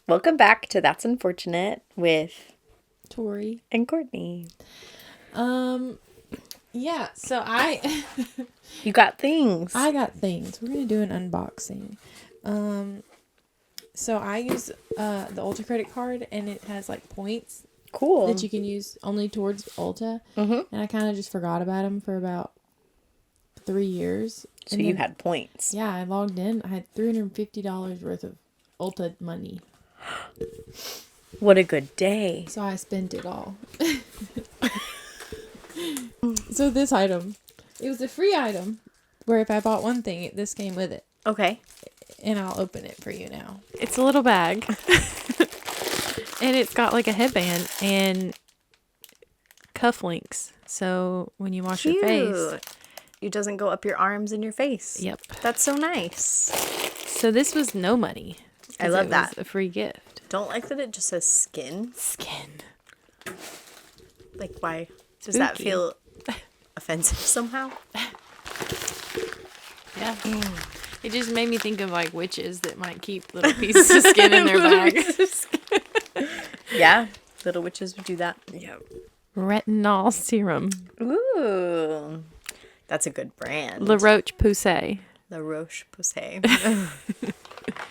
Welcome back to That's Unfortunate with Torrie and Courtney. Yeah, so I You got things. I got things. We're gonna do an unboxing. So I use the Ulta credit card, and it has like points Cool. that you can use only towards Ulta. And I kind of just forgot about them for about 3 years. So And you then, had points. yeah, I logged in. I had $350 worth of Ulta money. What a good day. So I spent it all. So this item, it was a free item, where if I bought one thing, this came with it. Okay. And I'll open it for you now. It's a little bag. And it's got like a headband and cufflinks. So when you wash your face. It doesn't go up your arms and your face. Yep. That's so nice. So this was no money. I love that. It was a free gift. Don't like that it just says skin. Skin. Like, why? Does that Spooky. feel offensive somehow? Yeah. It just made me think of like witches that might keep little pieces of skin in their bags. Yeah. Little witches would do that. Yep. Retinol serum. Ooh. That's a good brand. La Roche-Posay. La Roche-Posay.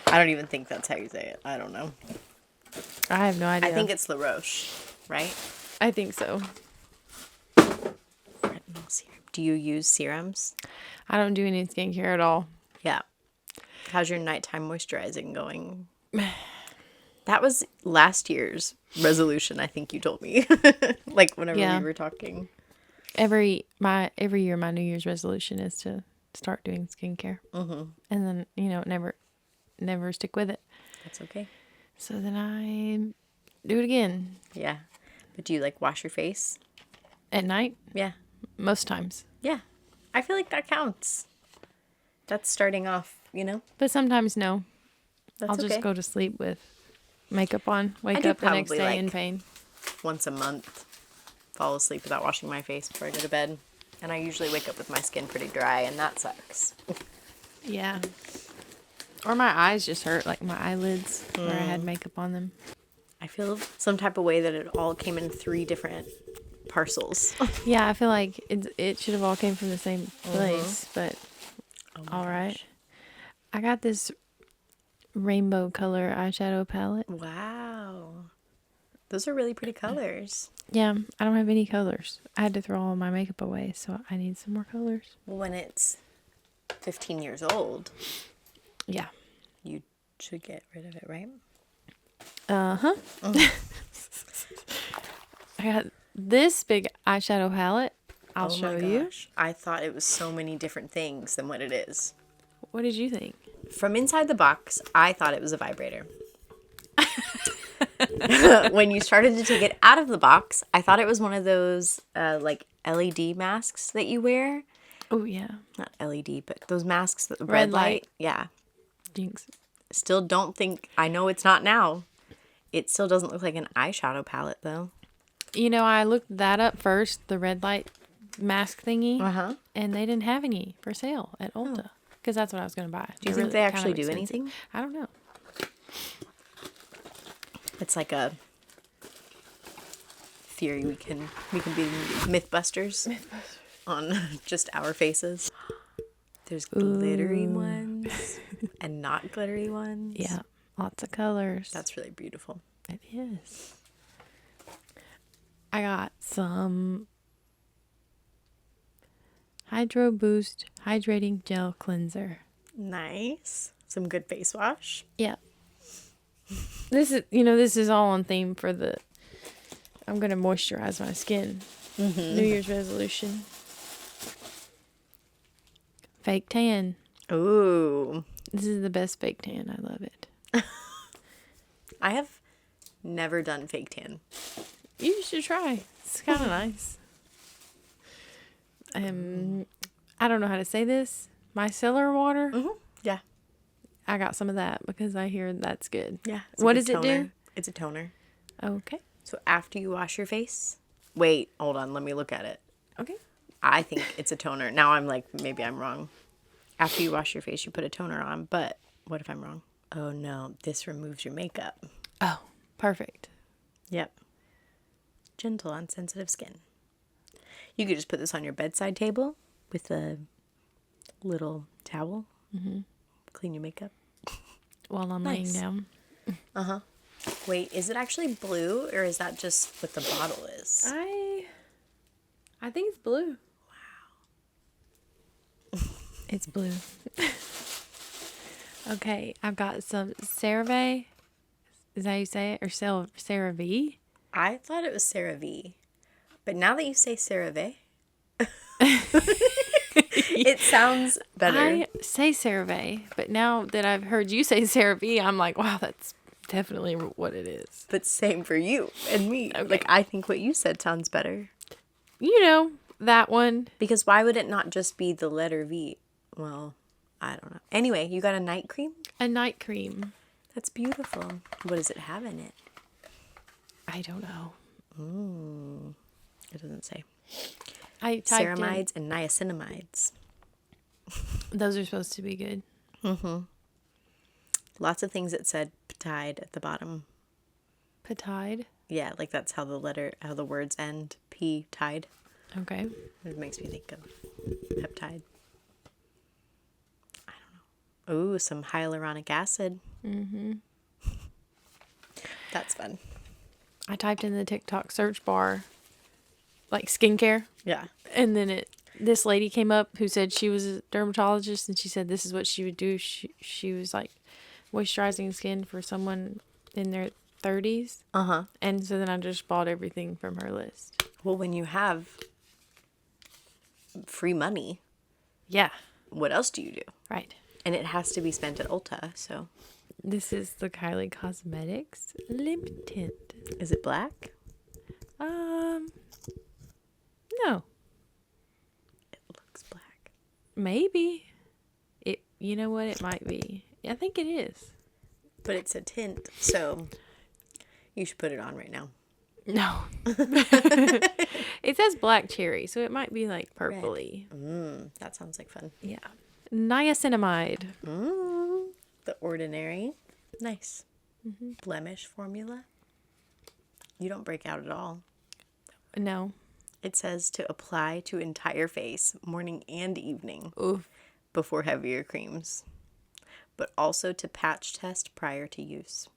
I don't even think that's how you say it. I don't know. I have no idea. I think it's La Roche, right? I think so. Retinol serum. Do you use serums? I don't do any skincare at all. Yeah. How's your nighttime moisturizing going? That was last year's resolution, I think you told me. Like whenever Yeah. we were talking. Every year my New Year's resolution is to start doing skincare. Mm-hmm. And then, never stick with it. That's okay. So then I do it again Yeah. But do you like wash your face? at night, Yeah. most times. Yeah. I feel like that counts. That's starting off, But sometimes no. That's I'll just okay. go to sleep with makeup on, wake do up the next probably, day like, in pain. Once a month, fall asleep without washing my face before I go to bed. And I usually wake up with my skin pretty dry, and that sucks. Yeah. Or my eyes just hurt, like my eyelids where I had makeup on them. I feel some type of way that it all came in 3 different parcels. Yeah, I feel like it should have all came from the same place, but all right. I got this rainbow color eyeshadow palette. Wow. Those are really pretty colors. Yeah, I don't have any colors. I had to throw all my makeup away, so I need some more colors. When it's 15 years old, Yeah. you should get rid of it, right? Uh-huh. I got this big eyeshadow palette. I'll show you. I thought it was so many different things than what it is. What did you think? From inside the box, I thought it was a vibrator. When you started to take it out of the box, I thought it was one of those like LED masks that you wear. Oh, yeah. Not LED, but those masks that the Red red light. light. Yeah. Jinx. Still don't think, I know it's not now. It still doesn't look like an eyeshadow palette though. I looked that up first, the red light mask thingy, Uh-huh. and they didn't have any for sale at Ulta because that's what I was going to buy. Do you think they actually do anything? I don't know. It's like a theory we can be Mythbusters on just our faces. There's glittery ones and not glittery ones. Yeah, lots of colors. That's really beautiful. It is. I got some Hydro Boost Hydrating Gel Cleanser. Nice. Some good face wash. Yeah. This is all on theme for I'm going to moisturize my skin. New Year's resolution. Fake tan. Ooh. This is the best fake tan. I love it. I have never done fake tan. You should try. It's kind of nice. I don't know how to say this. Micellar water. Yeah. I got some of that because I hear that's good. Yeah. What does it do? It's a toner. Okay. So after you wash your face, wait, hold on, let me look at it. Okay. I think it's a toner. Now I'm like, maybe I'm wrong. After you wash your face, you put a toner on, but what if I'm wrong? Oh no, this removes your makeup. Oh, perfect. Yep. Gentle on sensitive skin. You could just put this on your bedside table with a little towel. Mm-hmm. Clean your makeup. While I'm laying down. Uh-huh. Wait, is it actually blue or is that just what the bottle is? I think it's blue. Wow. It's blue. Okay, I've got some CeraVe. Is that how you say it? Or CeraVe? I thought it was CeraVe. But now that you say CeraVe, it sounds better. I say CeraVe, but now that I've heard you say CeraVe, I'm like, wow, that's definitely what it is. But same for you and me. Okay. Like, I think what you said sounds better. You know, that one. Because why would it not just be the letter V? Well, I don't know. Anyway, you got a night cream? A night cream. That's beautiful. What does it have in it? I don't know. It doesn't say. I typed Ceramides and niacinamides. Those are supposed to be good. Lots of things that said peptide at the bottom. Petide. Yeah, like that's how the words end. P-tide. Okay. It makes me think of peptide. I don't know. Ooh, some hyaluronic acid. Mm-hmm. That's fun. I typed in the TikTok search bar, like skincare. Yeah. And then this lady came up who said she was a dermatologist, and she said this is what she would do. She was like moisturizing skin for someone in their 30s. Uh-huh. And so then I just bought everything from her list. Well, when you have free money, Yeah. what else do you do? Right. And it has to be spent at Ulta, so. This is the Kylie Cosmetics Lip Tint. Is it black? No. It looks black. Maybe. You know what? It might be. I think it is. But it's a tint, so you should put it on right now. No. It says black cherry, so it might be like purpley. That sounds like fun. Yeah. Niacinamide. The Ordinary. Nice. Blemish formula. You don't break out at all. No. It says to apply to entire face, morning and evening, Oof. before heavier creams. But also to patch test prior to use.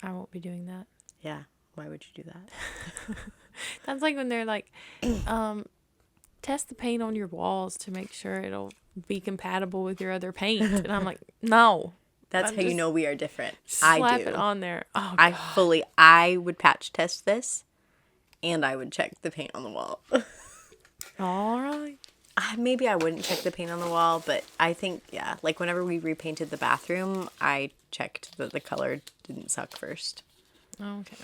I won't be doing that. Yeah. Why would you do that? That's like when they're like, test the paint on your walls to make sure it'll be compatible with your other paint. And I'm like, no. That's how you know we are different. Slap I do. it on there. Oh, I would patch test this, and I would check the paint on the wall. all right. Maybe I wouldn't check the paint on the wall, but I think, yeah, like whenever we repainted the bathroom, I checked that the color didn't suck first. Okay.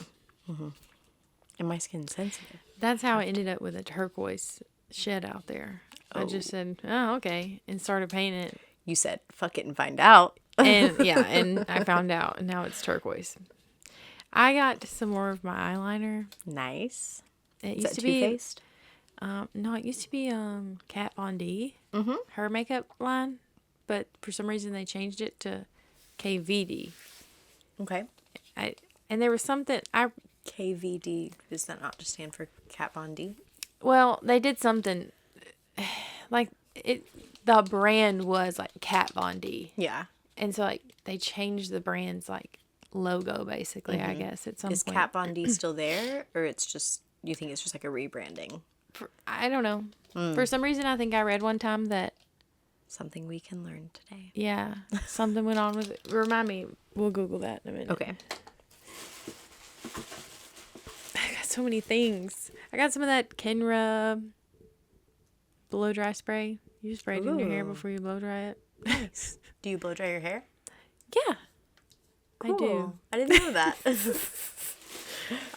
And my skin's sensitive. That's how I ended up with a turquoise shed out there. I just said, oh, okay, and started painting it. You said, fuck it and find out. And yeah, and I found out, and now it's turquoise. I got some more of my eyeliner. Nice. It Is used that to be Too-Faced? no, it used to be Kat Von D, her makeup line, but for some reason they changed it to KVD. Okay. And there was something KVD, does that not just stand for Kat Von D? well, they did something like it. The brand was like Kat Von D. Yeah. And so, like, they changed the brand's, like, logo, basically, I guess, at some Is point. Kat Von D still there, or it's just, you think it's just like a rebranding? I don't know. For some reason, I think I read one time that, Something we can learn today. yeah, something went on with it. Remind me. We'll Google that in a minute. Okay. I got so many things. I got some of that Kenra blow dry spray. You spray it in your hair Ooh. before you blow dry it. Nice. Do you blow dry your hair? Yeah. Cool. I do. I didn't know that.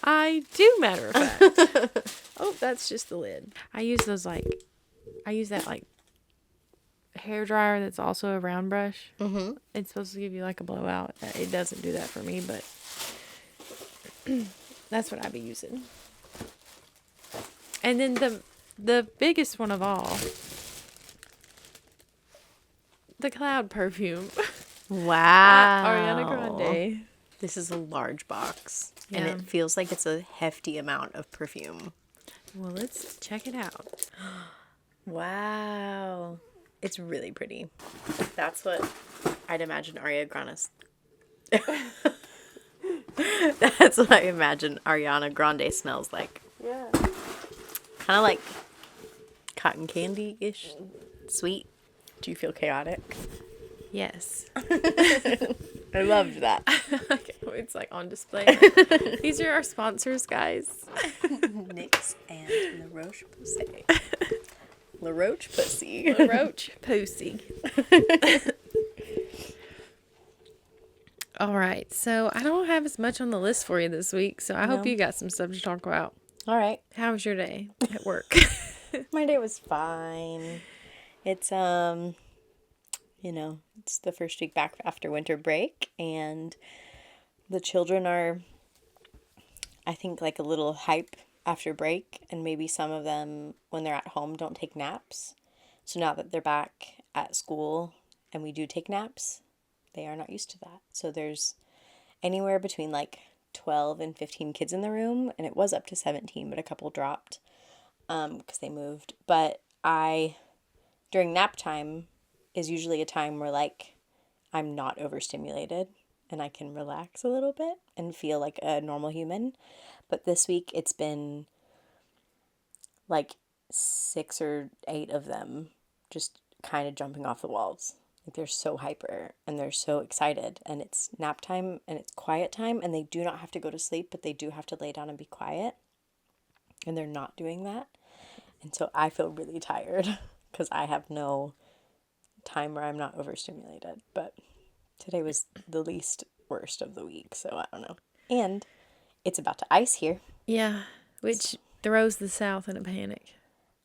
I do, matter of fact. Oh, that's just the lid. I use that like hair dryer that's also a round brush. Mm-hmm. It's supposed to give you like a blowout. It doesn't do that for me, but that's what I be using. And then the biggest one of all, the Cloud perfume. Wow. Ariana Grande. This is a large box, and Yeah. it feels like it's a hefty amount of perfume. Well, let's check it out. Wow. It's really pretty. That's what I'd imagine Ariana Grande. That's what I imagine Ariana Grande smells like. Yeah. Kind of like cotton candy-ish. Sweet. Do you feel chaotic? Yes. I loved that. It's like on display. These are our sponsors, guys. NYX and La Roche-Posay. La Roche-Pussy. Roach Pussy. All right. So I don't have as much on the list for you this week. So I hope No. you got some stuff to talk about. All right. How was your day at work? My day was fine. It's it's the first week back after winter break, and the children are, I think, like a little hype after break, and maybe some of them, when they're at home, don't take naps. So now that they're back at school and we do take naps, they are not used to that. So there's anywhere between like 12 and 15 kids in the room, and it was up to 17, but a couple dropped because they moved. But during nap time is usually a time where like I'm not overstimulated and I can relax a little bit and feel like a normal human. But this week it's been like 6 or 8 of them just kind of jumping off the walls. Like they're so hyper and they're so excited, and it's nap time and it's quiet time, and they do not have to go to sleep, but they do have to lay down and be quiet. And they're not doing that. And so I feel really tired because I have no time where I'm not overstimulated. But today was the least worst of the week, so I don't know. And it's about to ice here. Yeah. Which throws the South in a panic.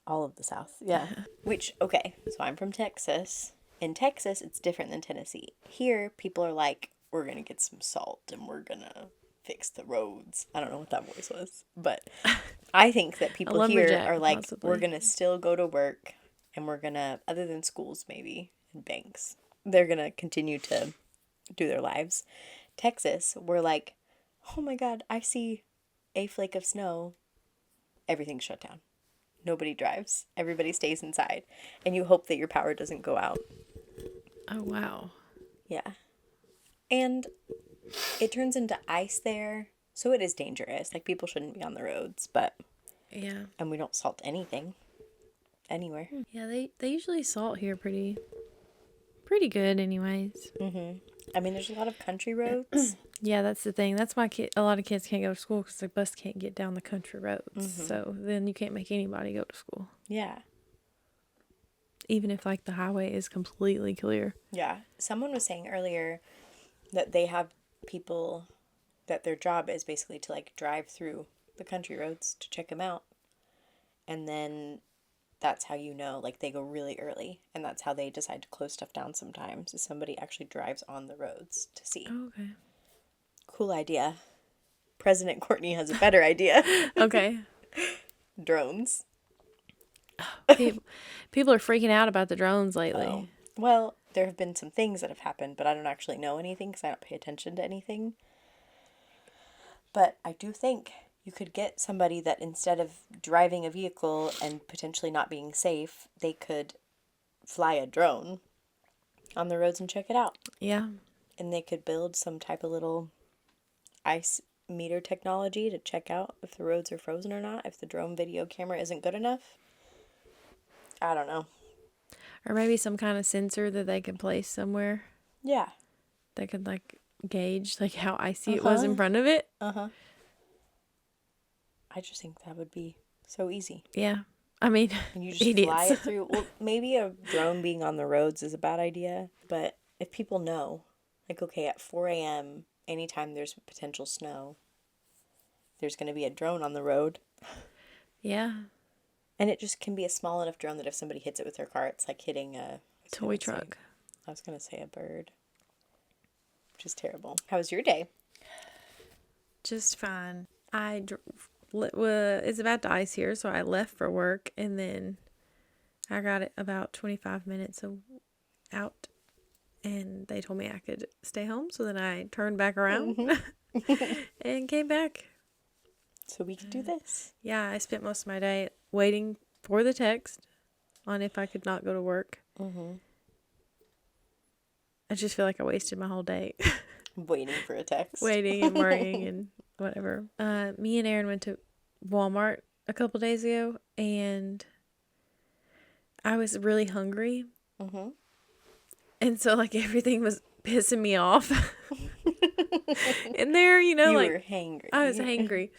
All of the South, yeah. Which, okay, so I'm from Texas. In Texas, it's different than Tennessee. Here, people are like, we're going to get some salt and we're going to fix the roads. I don't know what that voice was, but I think that people here lumberjack, are like, possibly. we're going to still go to work, and we're going to, other than schools maybe, and banks, they're going to continue to do their lives. Texas, we're like, oh my God, I see a flake of snow. Everything's shut down. Nobody drives. Everybody stays inside. And you hope that your power doesn't go out. Oh, wow. Yeah. And it turns into ice there. So it is dangerous. Like, people shouldn't be on the roads, but... Yeah. And we don't salt anything. Anywhere. Yeah, they usually salt here pretty good anyways. Mm-hmm. I mean, there's a lot of country roads. Yeah, that's the thing. That's why a lot of kids can't go to school because the bus can't get down the country roads. Mm-hmm. So then you can't make anybody go to school. Yeah. Even if like the highway is completely clear. Yeah. Someone was saying earlier that they have people that their job is basically to like drive through the country roads to check them out. And then that's how you know, like they go really early, and that's how they decide to close stuff down sometimes, is somebody actually drives on the roads to see. Oh, okay. Cool idea. President Courtney has a better idea. Okay. Drones. People are freaking out about the drones lately. Oh. Well, there have been some things that have happened, but I don't actually know anything because I don't pay attention to anything. But I do think you could get somebody that instead of driving a vehicle and potentially not being safe, they could fly a drone on the roads and check it out. Yeah. And they could build some type of little ice meter technology to check out if the roads are frozen or not, if the drone video camera isn't good enough. I don't know. Or maybe some kind of sensor that they could place somewhere Yeah. that could like gauge like how icy it was in front of it. Uh-huh. I just think that would be so easy. Yeah. I mean, And you just idiots. fly it through. Well, maybe a drone being on the roads is a bad idea, but if people know, like, okay, at 4 a.m., anytime there's potential snow, there's going to be a drone on the road. Yeah. And it just can be a small enough drone that if somebody hits it with their car, it's like hitting a Toy truck. I was going to say a bird, which is terrible. How was your day? Just fine. It's about to ice here, so I left for work, and then I got it about 25 minutes out and they told me I could stay home. So then I turned back around and came back. So we could do this. Yeah, I spent most of my day waiting for the text on if I could not go to work. I just feel like I wasted my whole day Waiting for a text. waiting and worrying and whatever. Me and Aaron went to Walmart a couple days ago, and I was really hungry. And so, like, everything was pissing me off. In there, you know, You like, were hangry. I was hangry.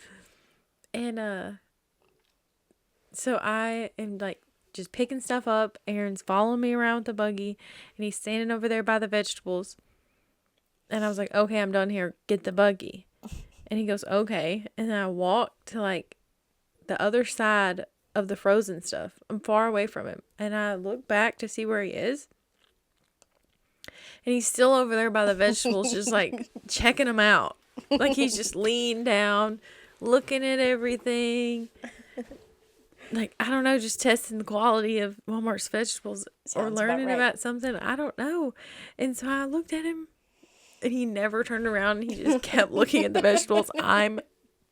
And, so I am, like, just picking stuff up. Aaron's following me around with the buggy, and he's standing over there by the vegetables. And I was like, okay, I'm done here. Get the buggy. And he goes, okay. And then I walked to, like, the other side of the frozen stuff. I'm far away from him. And I look back to see where he is. And he's still over there by the vegetables, just, like, checking them out. Like, he's just leaned down, looking at everything. Like, I don't know, just testing the quality of Walmart's vegetables. Or Sounds learning about right. about something. I don't know. And so I looked at him, and he never turned around, and he just kept looking at the vegetables. I'm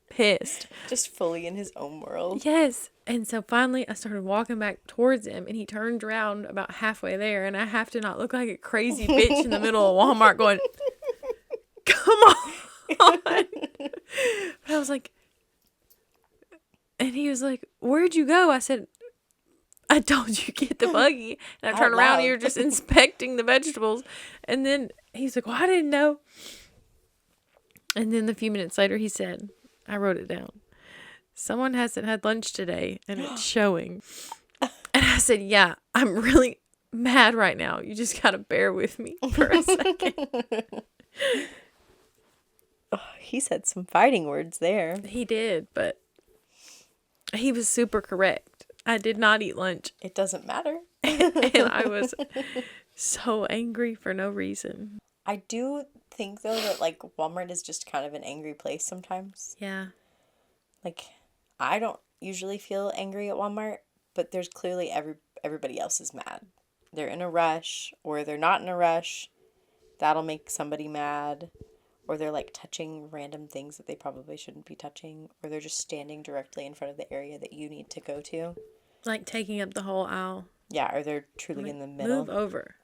pissed. Just fully in his own world. Yes. And so finally I started walking back towards him, and he turned around about halfway there, and I have to not look like a crazy bitch in the middle of Walmart going, come on. But I was like, and he was like, where'd you go? I said, I told you get the buggy. And I turned around, and you're just inspecting the vegetables. And then he's like, well, I didn't know. And then a few minutes later, he said, I wrote it down. Someone hasn't had lunch today, and it's showing. And I said, yeah, I'm really mad right now. You just got to bear with me for a second. Oh, he said some fighting words there. He did, but he was super correct. I did not eat lunch. It doesn't matter. And I was so angry for no reason. I do think, though, that, like, Walmart is just kind of an angry place sometimes. Yeah. Like, I don't usually feel angry at Walmart, but there's clearly everybody else is mad. They're in a rush, or they're not in a rush. That'll make somebody mad. Or they're, like, touching random things that they probably shouldn't be touching. Or they're just standing directly in front of the area that you need to go to. Like taking up the whole aisle. Yeah, or they're truly Like, in the middle. move over.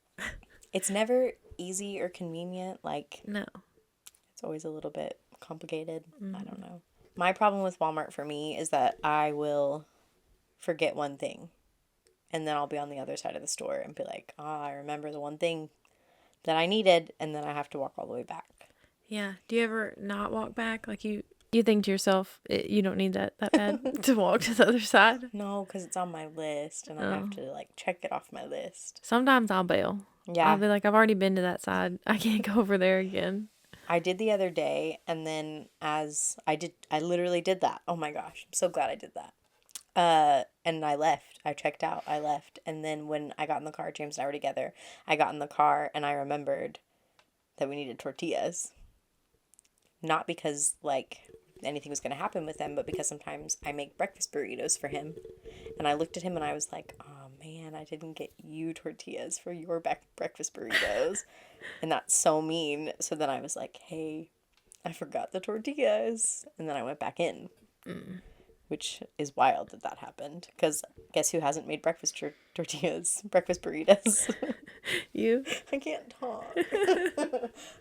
It's never easy or convenient. Like, No. it's always a little bit complicated. I don't know. My problem with Walmart for me is that I will forget one thing. And then I'll be on the other side of the store and be like, I remember the one thing that I needed. And then I have to walk all the way back. Yeah. Do you ever not walk back? Like you think to yourself, you don't need that bad to walk to the other side? No, because it's on my list. And I have to, like, check it off my list. Sometimes I'll bail. Yeah. I'll be like, I've already been to that side. I can't go over there again. I did the other day, and then I literally did that. Oh my gosh, I'm so glad I did that. And I left. I checked out. I left. And then when I got in the car, James and I were together, I got in the car, and I remembered that we needed tortillas. Not because, like, anything was going to happen with them, but because sometimes I make breakfast burritos for him. And I looked at him, and I was like, oh man, I didn't get you tortillas for your breakfast burritos. And that's so mean. So then I was like, hey, I forgot the tortillas. And then I went back in. Which is wild that happened. Because guess who hasn't made breakfast tortillas? Breakfast burritos. You? I can't talk.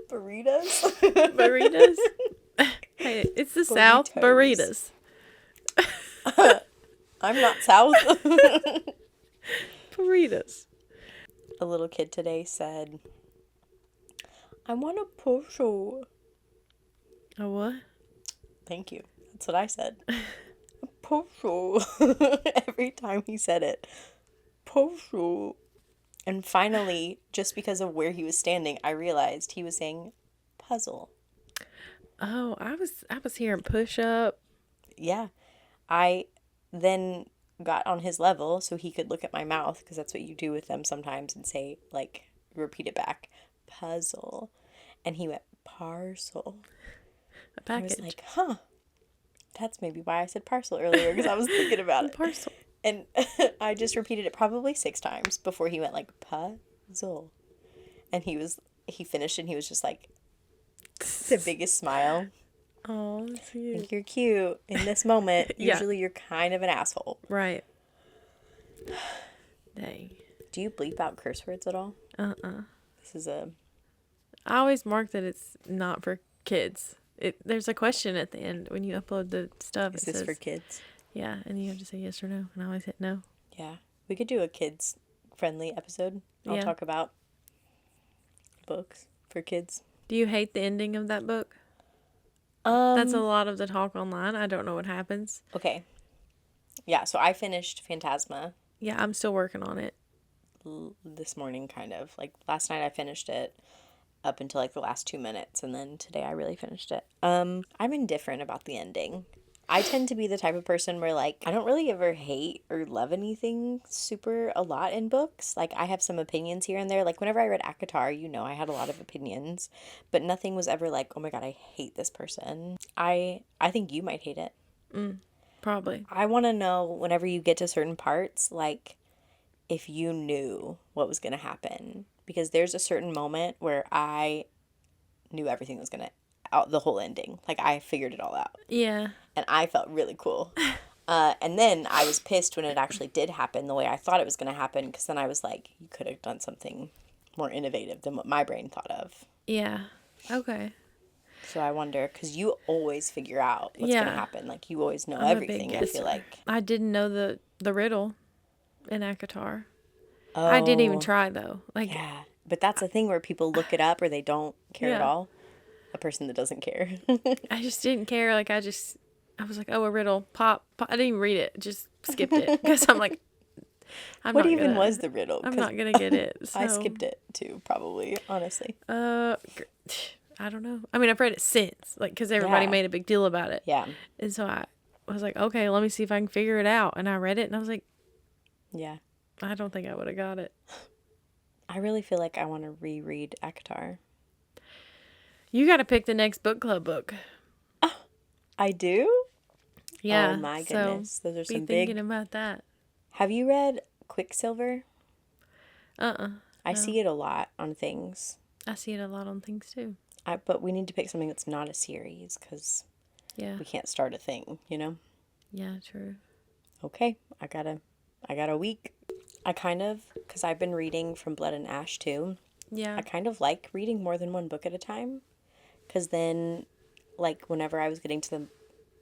Burritos? Burritos? Hey, it's the South. Burritos. I'm not South. Burritos. A little kid today said, I want a posho. A what? Thank you. That's what I said. Posho. Every time he said it. Posho. And finally, just because of where he was standing, I realized he was saying puzzle. Oh, I was hearing push up. Yeah. I then got on his level so he could look at my mouth, because that's what you do with them sometimes, and say, like, repeat it back. Puzzle. And he went, parcel. A package. I was like, huh. That's maybe why I said parcel earlier, because I was thinking about it. Parcel. And I just repeated it probably 6 times before he went, like, puzzle. And he finished and he was just like, the biggest smile. Oh, that's I cute. think you're cute in this moment. Yeah. Usually you're kind of an asshole. Right. Dang. Do you bleep out curse words at all? This is a... I always mark that it's not for kids. There's a question at the end when you upload the stuff. Is It this says, for kids? yeah, and you have to say yes or no. And I always hit no. Yeah. We could do a kids-friendly episode. I'll Yeah. talk about books for kids. Do you hate the ending of that book? That's a lot of the talk online. I don't know what happens. Okay. Yeah, so I finished Phantasma Yeah, I'm still working on it. this morning, kind of. Like, last night I finished it up until, like, the last 2 minutes, and then today I really finished it. I'm indifferent about the ending. I tend to be the type of person where, like, I don't really ever hate or love anything super a lot in books. Like, I have some opinions here and there. Like, whenever I read ACOTAR, you know, I had a lot of opinions, but nothing was ever like, oh my God, I hate this person. I think you might hate it. Probably. I want to know whenever you get to certain parts, like, if you knew what was going to happen. Because there's a certain moment where I knew everything was going to, out the whole ending. Like, I figured it all out. Yeah. And I felt really cool. And then I was pissed when it actually did happen the way I thought it was going to happen. Because then I was like, you could have done something more innovative than what my brain thought of. Yeah. Okay. So I wonder, because you always figure out what's going to Yeah. happen. Like, you always know I'm a big everything, I guesser. feel like. I didn't know the riddle in ACOTAR. I didn't even try though. Like, Yeah. But that's the thing where people look it up or they don't care at Yeah. all. A person that doesn't care. I just didn't care. Like, I was like, oh, a riddle. Pop. I didn't even read it. Just skipped it. Because I'm like, What even was the riddle? I'm 'Cause not going to get it. So. I skipped it too, probably, honestly. I don't know. I mean, I've read it since. Like, because everybody Yeah. made a big deal about it. Yeah. And so I was like, okay, let me see if I can figure it out. And I read it and I was like, Yeah. I don't think I would have got it. I really feel like I want to reread ACOTAR. You got to pick the next book club book. I do? Yeah. Oh my so goodness. Those are be some thinking big... about that. Have you read Quicksilver? I I see it a lot on things. see it a lot on things too. But we need to pick something that's not a series because Yeah. we can't start a thing, you know? Yeah, true. Okay, I got a week. I kind of, because I've been reading From Blood and Ash too. Yeah. I kind of like reading more than one book at a time. Because then, like, whenever I was getting to the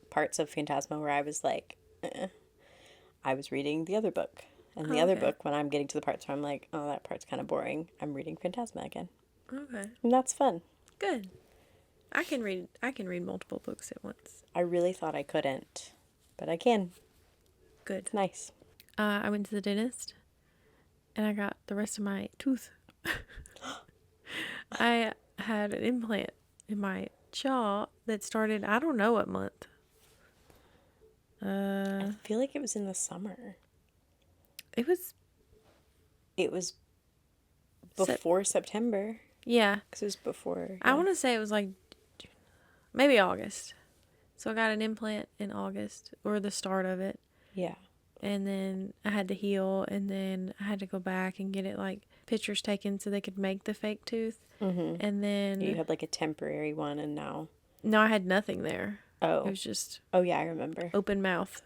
parts of Phantasma where I was like, I was reading the other book. And the other Okay. book, when I'm getting to the parts where I'm like, oh, that part's kind of boring, I'm reading Phantasma again. Okay. And that's fun. Good. I can read multiple books at once. I really thought I couldn't, but I can. Good. It's nice. I went to the dentist and I got the rest of my tooth. I had an implant in my jaw that started, I don't know what month. I feel like it was in the summer. It was, It was before September. yeah. Because it was before. I want to say it was like maybe August. So I got an implant in August, or the start of it. Yeah. And then I had to heal, and then I had to go back and get it like pictures taken so they could make the fake tooth. Mm-hmm. And then You had like a temporary one and now. no, I had nothing there. Oh. It was just Oh, yeah, I remember. open mouth.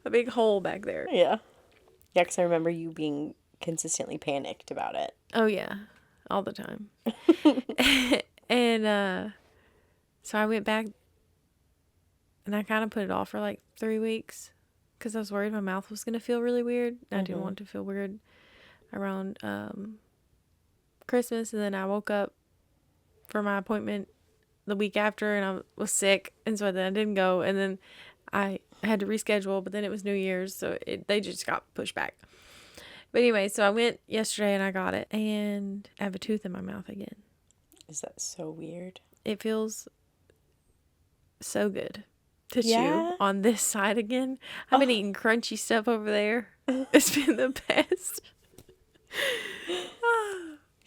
A big hole back there. Yeah. Yeah, because I remember you being consistently panicked about it. Oh yeah, all the time. And so I went back and I kind of put it off for like 3 weeks because I was worried my mouth was going to feel really weird. I didn't want it to feel weird around Christmas. And then I woke up for my appointment the week after and I was sick. And so then I didn't go. And then I had to reschedule, but then it was New Year's. So they just got pushed back. But anyway, so I went yesterday and I got it. And I have a tooth in my mouth again. Is that so weird? It feels so good to Yeah? chew on this side again. I've been eating crunchy stuff over there. It's been the best.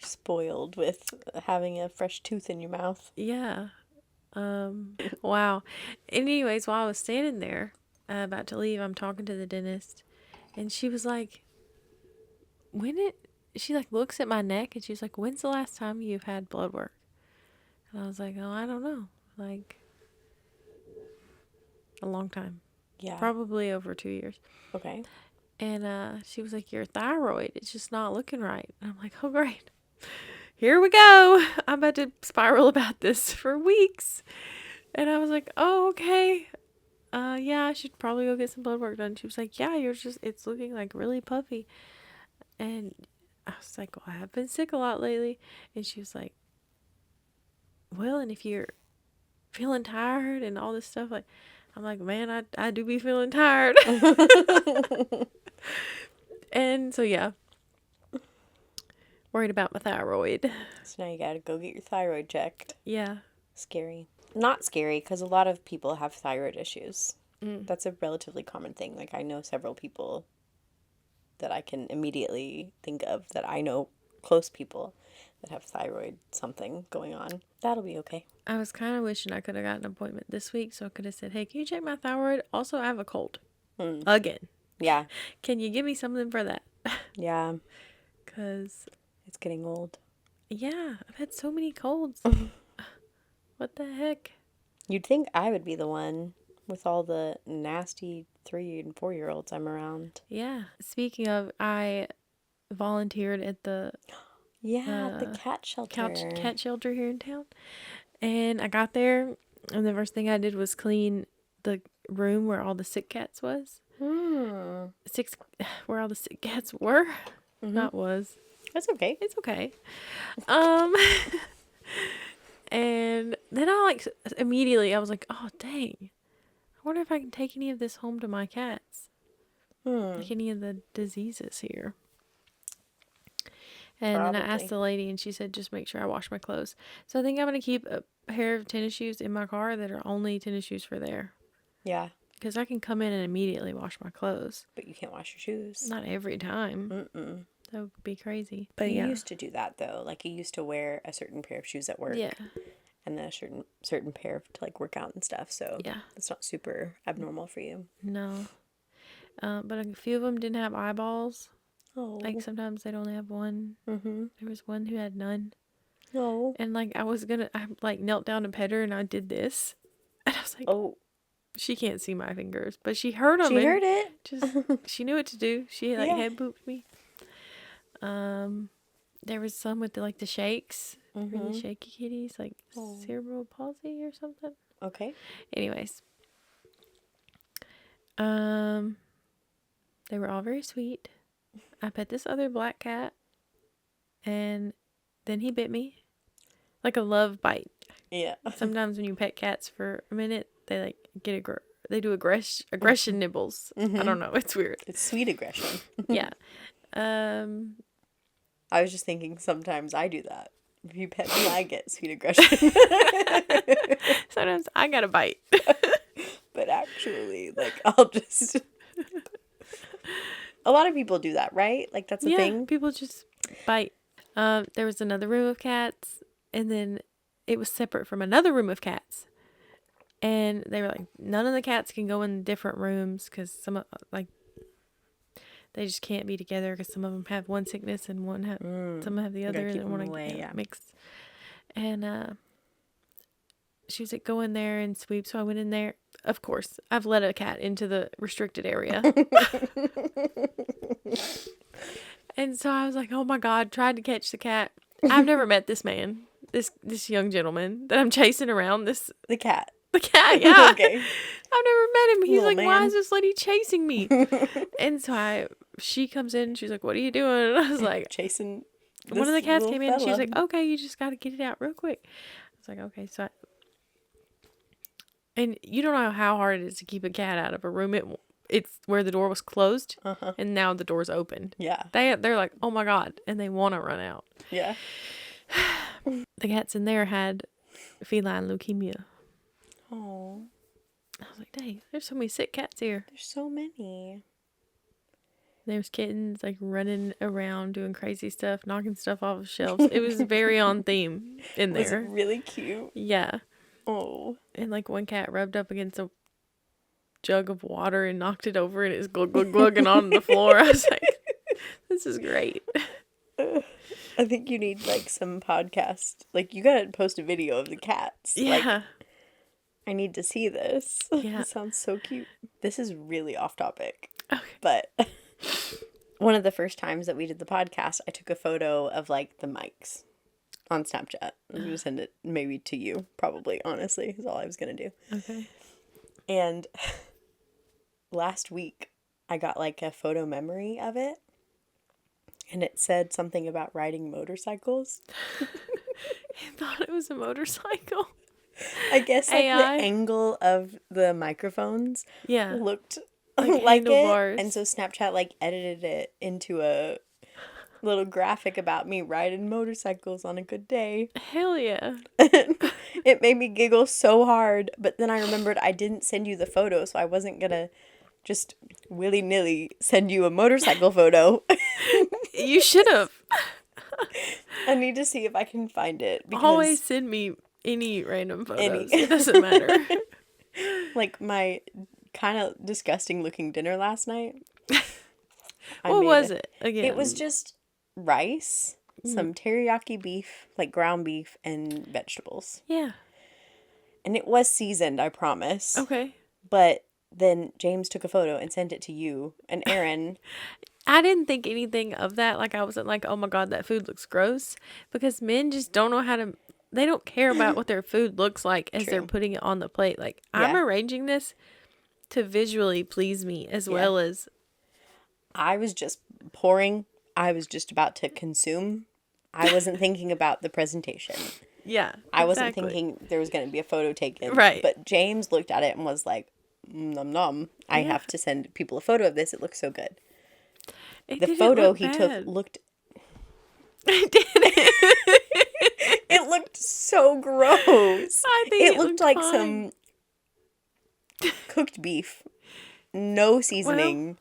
Spoiled with having a fresh tooth in your mouth. Yeah. Wow. Anyways, while I was standing there about to leave, I'm talking to the dentist and she was like, when she like looks at my neck and she's like, "When's the last time you've had blood work?" And I was like, "Oh, I don't know. Like a long time. Yeah. Probably over 2 years." Okay. And she was like, "Your thyroid, it's just not looking right." And I'm like, "Oh, great. Here we go. I'm about to spiral about this for weeks." And I was like, "Oh, okay. Yeah, I should probably go get some blood work done." She was like, "Yeah, it's looking like really puffy." And I was like, "Well, I have been sick a lot lately." And she was like, "Well, and if you're feeling tired and all this stuff," like, I'm like, "Man, I do be feeling tired." And so, yeah, worried about my thyroid. So now you gotta go get your thyroid checked. Yeah. Scary. Not scary, because a lot of people have thyroid issues. Mm. That's a relatively common thing. Like, I know several people that I can immediately think of that I know close people that have thyroid something going on. That'll be okay. I was kind of wishing I could have gotten an appointment this week so I could have said, "Hey, can you check my thyroid? Also, I have a cold." Again. Yeah. Can you give me something for that? Yeah. Because, It's getting old. yeah, I've had so many colds. What the heck? You'd think I would be the one with all the nasty 3 and 4-year-olds I'm around. Yeah. Speaking of, I volunteered at the Yeah, the cat shelter. cat shelter here in town. And I got there, and the first thing I did was clean the room where all the sick cats was. Where all the sick cats were. Not was. That's okay. It's okay. And then immediately I was like, "Oh, dang. I wonder if I can take any of this home to my cats. Like any of the diseases here." And then I asked the lady, and she said, "Just make sure I wash my clothes." So I think I'm going to keep a pair of tennis shoes in my car that are only tennis shoes for there. Yeah. Because I can come in and immediately wash my clothes. But you can't wash your shoes. Not every time. That would be crazy. But You used to do that, though. Like, you used to wear a certain pair of shoes at work. Yeah. And then a certain pair to, like, work out and stuff. So Yeah. it's not super abnormal for you. No. But a few of them didn't have eyeballs. Oh. Like, sometimes they'd only have one. Mm-hmm. There was one who had none. No. And, like, I knelt down to pet her, and I did this. And I was like, Oh. She can't see my fingers, but she heard them. She heard it. She knew what to do. She, like, head booped me. There was some with, the shakes. Really shaky kitties, like cerebral palsy or something. Okay. Anyways. They were all very sweet. I pet this other black cat, and then he bit me. Like a love bite. Yeah. Sometimes when you pet cats for a minute, they they do aggression nibbles. I don't know. It's weird. It's sweet aggression. Yeah. I was just thinking sometimes I do that. If you pet me, I get sweet aggression. Sometimes I got a bite. But actually, like, I'll just... A lot of people do that, right? Like, that's a thing? People just bite. There was another room of cats, and then it was separate from another room of cats. And they were like, none of the cats can go in different rooms because they just can't be together because some of them have one sickness and some have the other, and they want to get mixed. And she was like, "Go in there and sweep." So I went in there. Of course, I've let a cat into the restricted area. And so I was like, "Oh my God!" Tried to catch the cat. I've never met this man, this young gentleman that I'm chasing around. The cat. The cat, yeah. Okay. I've never met him. He's Little like, man. "Why is this lady chasing me?" And so she comes in. She's like, "What are you doing?" And I was like, chasing. One of the cats came in. Fella. She was like, "Okay, you just got to get it out real quick." I was like, "Okay." So, and you don't know how hard it is to keep a cat out of a room. It's where the door was closed, and now the door's opened. Yeah. They're like, "Oh my God," and they want to run out. Yeah. The cats in there had feline leukemia. Oh. I was like, "Dang, there's so many sick cats here." There's so many. There's kittens like running around doing crazy stuff, knocking stuff off of shelves. It was very on theme in there. Was it really cute? Yeah. Oh. And like one cat rubbed up against a jug of water and knocked it over, and it was glug glug glugging on the floor. I was like, "This is great." I think you need like some podcast. Like you gotta post a video of the cats. Yeah. Like, I need to see this. Yeah. It sounds so cute. This is really off topic. Okay. But one of the first times that we did the podcast, I took a photo of like the mics on Snapchat. I'm gonna send it maybe to you, probably, honestly, is all I was gonna do. Okay. And last week I got like a photo memory of it. And it said something about riding motorcycles. I thought it was a motorcycle. I guess like AI. the angle of the microphones Yeah. looked Like like it. handlebars. And so Snapchat like edited it into a little graphic about me riding motorcycles on a good day. Hell yeah. It made me giggle so hard. But then I remembered I didn't send you the photo, so I wasn't gonna just willy-nilly send you a motorcycle photo. You should have. I need to see if I can find it. Because Always send me any random photos. Any. It doesn't matter. like my kind of disgusting looking dinner last night. What was it again? It was just rice, some teriyaki beef, like ground beef, and vegetables. Yeah. And it was seasoned, I promise. Okay. But then James took a photo and sent it to you and Aaron. I didn't think anything of that. Like, I wasn't like, oh my God, that food looks gross. Because men just don't know how to, they don't care about what their food looks like as they're True. putting it on the plate. Like, I'm Yeah. arranging this to visually please me as well as. I was just pouring. I was just about to consume. I wasn't thinking about the presentation. Yeah. I wasn't exactly. thinking there was going to be a photo taken. Right. But James looked at it and was like, nom nom. I Yeah. have to send people a photo of this. It looks so good. It The didn't photo look he bad. took looked, It didn't. it looked so gross. I think It looked like fine. some cooked beef, no seasoning,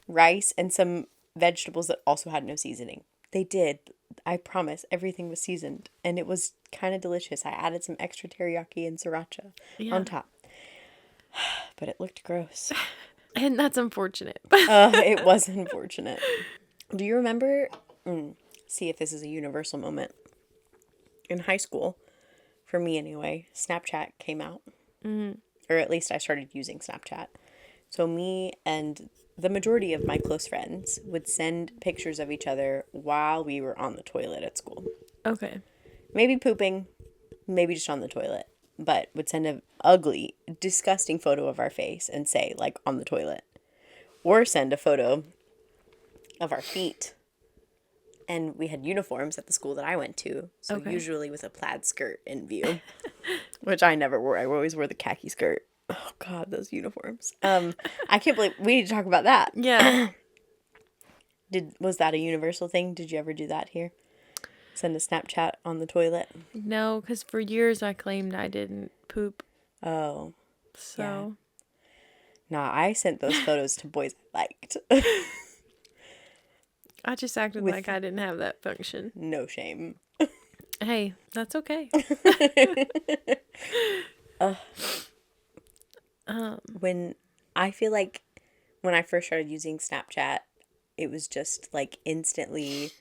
rice, and some vegetables that also had no seasoning. They did. I promise. Everything was seasoned. And it was kind of delicious. I added some extra teriyaki and sriracha Yeah. on top. But it looked gross. And that's unfortunate. It was unfortunate. Do you remember? See if this is a universal moment. In high school, for me anyway, Snapchat came out. Mm-hmm. Or at least I started using Snapchat. So me and the majority of my close friends would send pictures of each other while we were on the toilet at school. Okay. Maybe pooping, maybe just on the toilet. But would send an ugly, disgusting photo of our face and say, like, on the toilet. Or send a photo of our feet. And we had uniforms at the school that I went to. So Okay. usually with a plaid skirt in view. Which I never wore. I always wore the khaki skirt. Oh, God, those uniforms. I can't believe we need to talk about that. Yeah. Was that a universal thing? Did you ever do that here? Send a Snapchat on the toilet? No, because for years I claimed I didn't poop. Oh. So. Nah, I sent those photos to boys I liked. I just acted With- like I didn't have that function. No shame. Hey, that's okay. When I feel like when I first started using Snapchat, it was just like instantly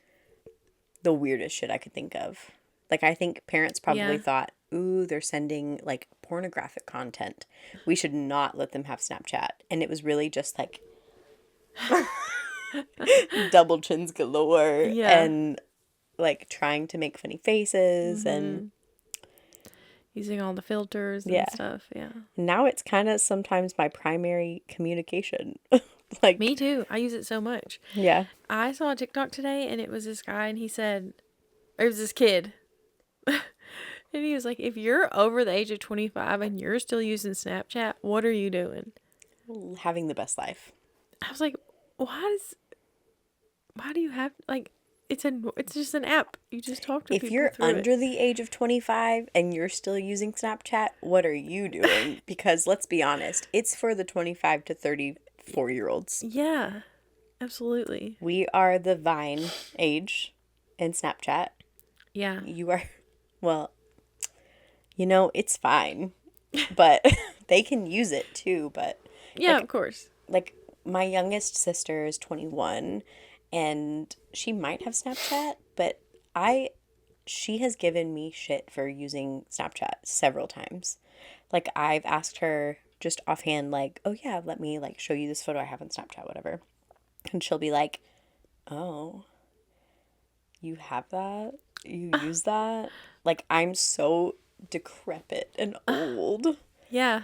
the weirdest shit I could think of. Like, I think parents probably Yeah. thought, ooh, they're sending like pornographic content. We should not let them have Snapchat. And it was really just like double chins galore Yeah. and like trying to make funny faces. And Using all the filters and Yeah. stuff. Yeah. now it's kind of sometimes my primary communication. Like, Me too. I use it so much. yeah. I saw a TikTok today and it was this guy and he said, or it was this kid. And he was like, if you're over the age of 25 and you're still using Snapchat, what are you doing? Having the best life. I was like, why do you have, like, it's just an app. You just talk to If people you're through it. under the age of 25 and you're still using Snapchat, what are you doing? Because let's be honest, it's for the 25 to 34-year-olds. Yeah, absolutely. We are the Vine age in Snapchat. Yeah. You are, well, it's fine. But they can use it too. But Yeah, like, of course. like my youngest sister is 21 and she might have Snapchat, but she has given me shit for using Snapchat several times. Like, I've asked her just offhand, like, oh yeah, let me like show you this photo I have on Snapchat, whatever. And she'll be like, oh, you have that? You use that? Like, I'm so decrepit and old. Yeah.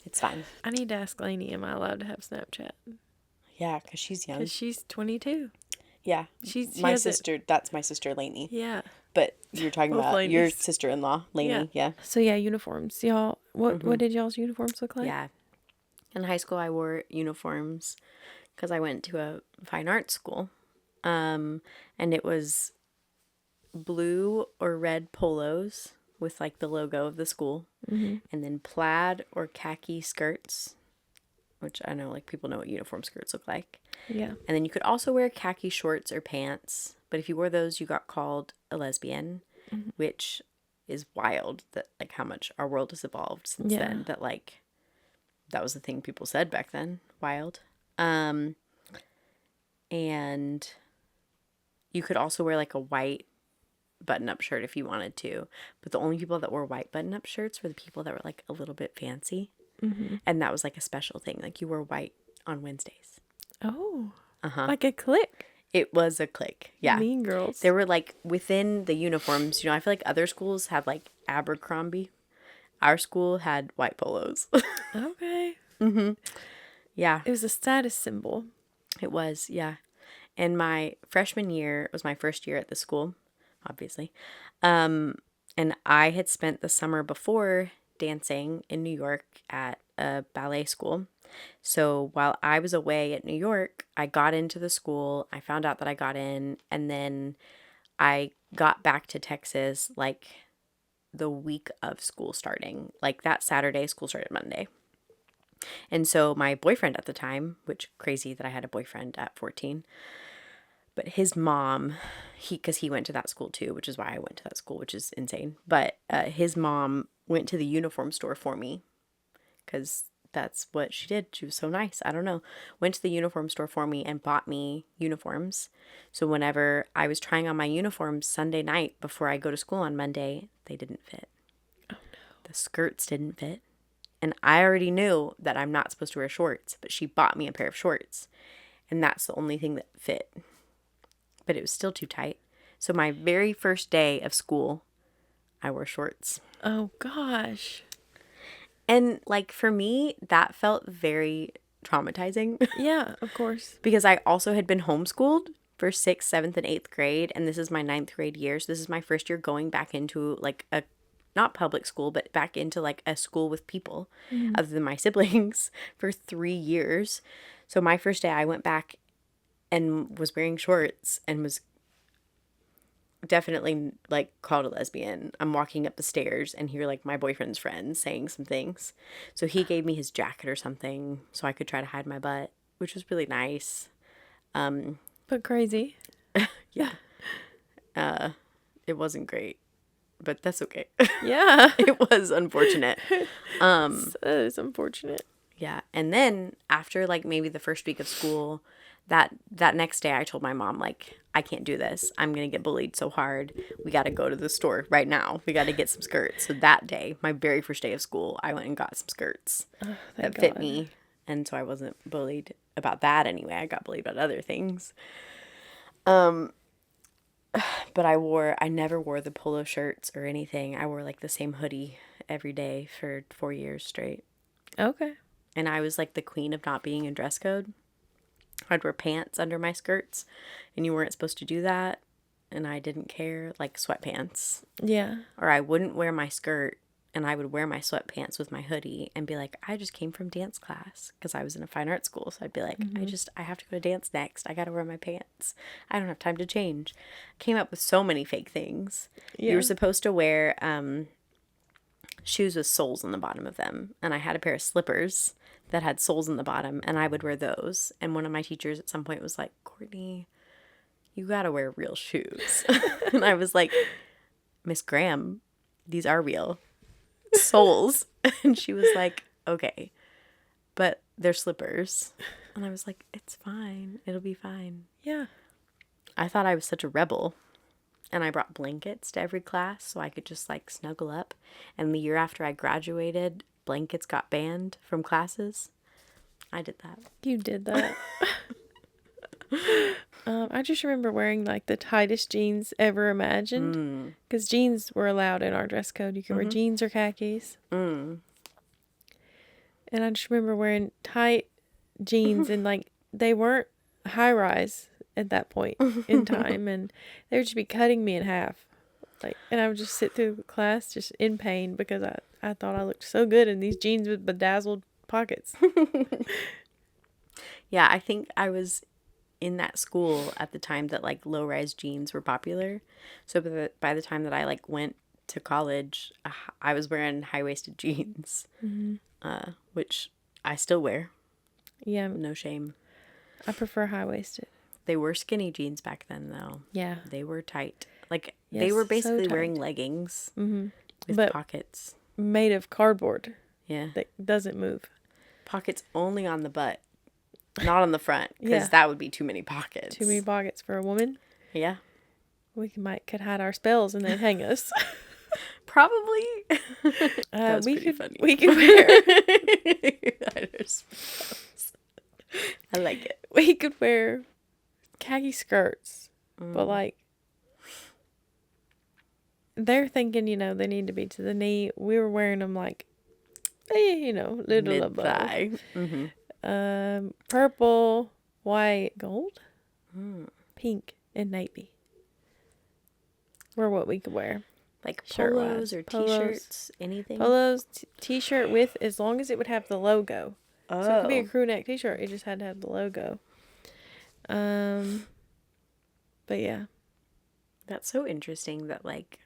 It's fine. I need to ask Lainey, am I allowed to have Snapchat? Yeah, because she's young. Because she's 22. Yeah. She My has sister, that's my sister, Lainey. Yeah. But you're talking Both about your ladies. sister-in-law, Lainey. Yeah. So yeah, uniforms. Y'all, what did y'all's uniforms look like? Yeah. In high school, I wore uniforms because I went to a fine arts school. And it was blue or red polos with like the logo of the school. Mm-hmm. And then plaid or khaki skirts, which I know like people know what uniform skirts look like. Yeah. And then you could also wear khaki shorts or pants. But if you wore those, you got called a lesbian, which is wild that like how much our world has evolved since then. That like that was the thing people said back then. Wild. And you could also wear like a white button-up shirt if you wanted to. But the only people that wore white button-up shirts were the people that were like a little bit fancy. Mm-hmm. And that was like a special thing. Like you wore white on Wednesdays. Oh. Uh-huh. Like a clique. It was a clique. Yeah. Mean Girls. There were like within the uniforms, you know, I feel like other schools had like Abercrombie. Our school had white polos. Okay. Yeah. It was a status symbol. It was, yeah. And my freshman year was my first year at the school, obviously. And I had spent the summer before dancing in New York at a ballet school. So while I was away at New York, I got into the school. I found out that I got in, and then I got back to Texas like the week of school starting. Like that Saturday, school started Monday. And so my boyfriend at the time, which crazy that I had a boyfriend at 14, but his mom, because he went to that school too, which is why I went to that school, which is insane. But his mom went to the uniform store for me because that's what she did. She was so nice. I don't know. Went to the uniform store for me and bought me uniforms. So whenever I was trying on my uniforms Sunday night before I go to school on Monday, they didn't fit. Oh no. The skirts didn't fit. And I already knew that I'm not supposed to wear shorts, but she bought me a pair of shorts. And that's the only thing that fit. But it was still too tight. So my very first day of school, I wore shorts. Oh gosh. And like for me, that felt very traumatizing. Yeah, of course. Because I also had been homeschooled for 6th, 7th, and 8th grade. And this is my 9th grade year. So this is my first year going back into like a, not public school, but back into like a school with people other than my siblings for 3 years. So my first day I went back and was wearing shorts and was definitely like called a lesbian. I'm walking up the stairs and hear like my boyfriend's friends saying some things. So he gave me his jacket or something so I could try to hide my butt, which was really nice. But crazy. Yeah. It wasn't great, but that's okay. Yeah. It was unfortunate. That is unfortunate. Yeah. And then after like maybe the first week of school, that next day I told my mom, like, I can't do this. I'm going to get bullied so hard. We got to go to the store right now. We got to get some skirts. So that day, my very first day of school, I went and got some skirts that fit me. And so I wasn't bullied about that anyway. I got bullied about other things. But I never wore the polo shirts or anything. I wore like the same hoodie every day for 4 years straight. Okay. And I was like the queen of not being in dress code. I'd wear pants under my skirts, and you weren't supposed to do that, and I didn't care, like sweatpants. Yeah. Or I wouldn't wear my skirt, and I would wear my sweatpants with my hoodie and be like, I just came from dance class, because I was in a fine arts school, so I'd be like, I have to go to dance next. I gotta wear my pants. I don't have time to change. Came up with so many fake things. Yeah. You were supposed to wear shoes with soles on the bottom of them, and I had a pair of slippers that had soles in the bottom, and I would wear those. And one of my teachers at some point was like, Courtney, you gotta wear real shoes. And I was like, Miss Graham, these are real soles. And she was like, okay, but they're slippers. And I was like, it's fine. It'll be fine. Yeah. I thought I was such a rebel. And I brought blankets to every class so I could just like snuggle up. And the year after I graduated, blankets got banned from classes. I did that. You did that. I just remember wearing like the tightest jeans ever imagined. Because jeans were allowed in our dress code. You could wear jeans or khakis. And I just remember wearing tight jeans and like they weren't high rise at that point in time. And they would just be cutting me in half. Like, and I would just sit through class just in pain because I thought I looked so good in these jeans with bedazzled pockets. Yeah, I think I was in that school at the time that like low-rise jeans were popular. So by the time that I like went to college, I was wearing high-waisted jeans, which I still wear. Yeah. No shame. I prefer high-waisted. They were skinny jeans back then, though. Yeah. They were tight. Like, Yes, they were so basically tight. wearing leggings with But- pockets. Made of cardboard Yeah. that doesn't move. Pockets only on the butt, not on the front, because Yeah. that would be too many pockets. Too many pockets for a woman. Yeah. Could hide our spells and they'd hang us. Probably. That was pretty funny. We could wear I like it. we could wear khaki skirts, but like they're thinking, they need to be to the knee. We were wearing them like, little above. Mid-thigh. Mm-hmm. Purple, white, gold, pink, and navy were what we could wear. Like Shirt-wise. polos or Polos. t-shirts, anything? Polos, t-shirt with, as long as it would have the logo. Oh. So it could be a crew neck t-shirt. It just had to have the logo. But yeah. That's so interesting that like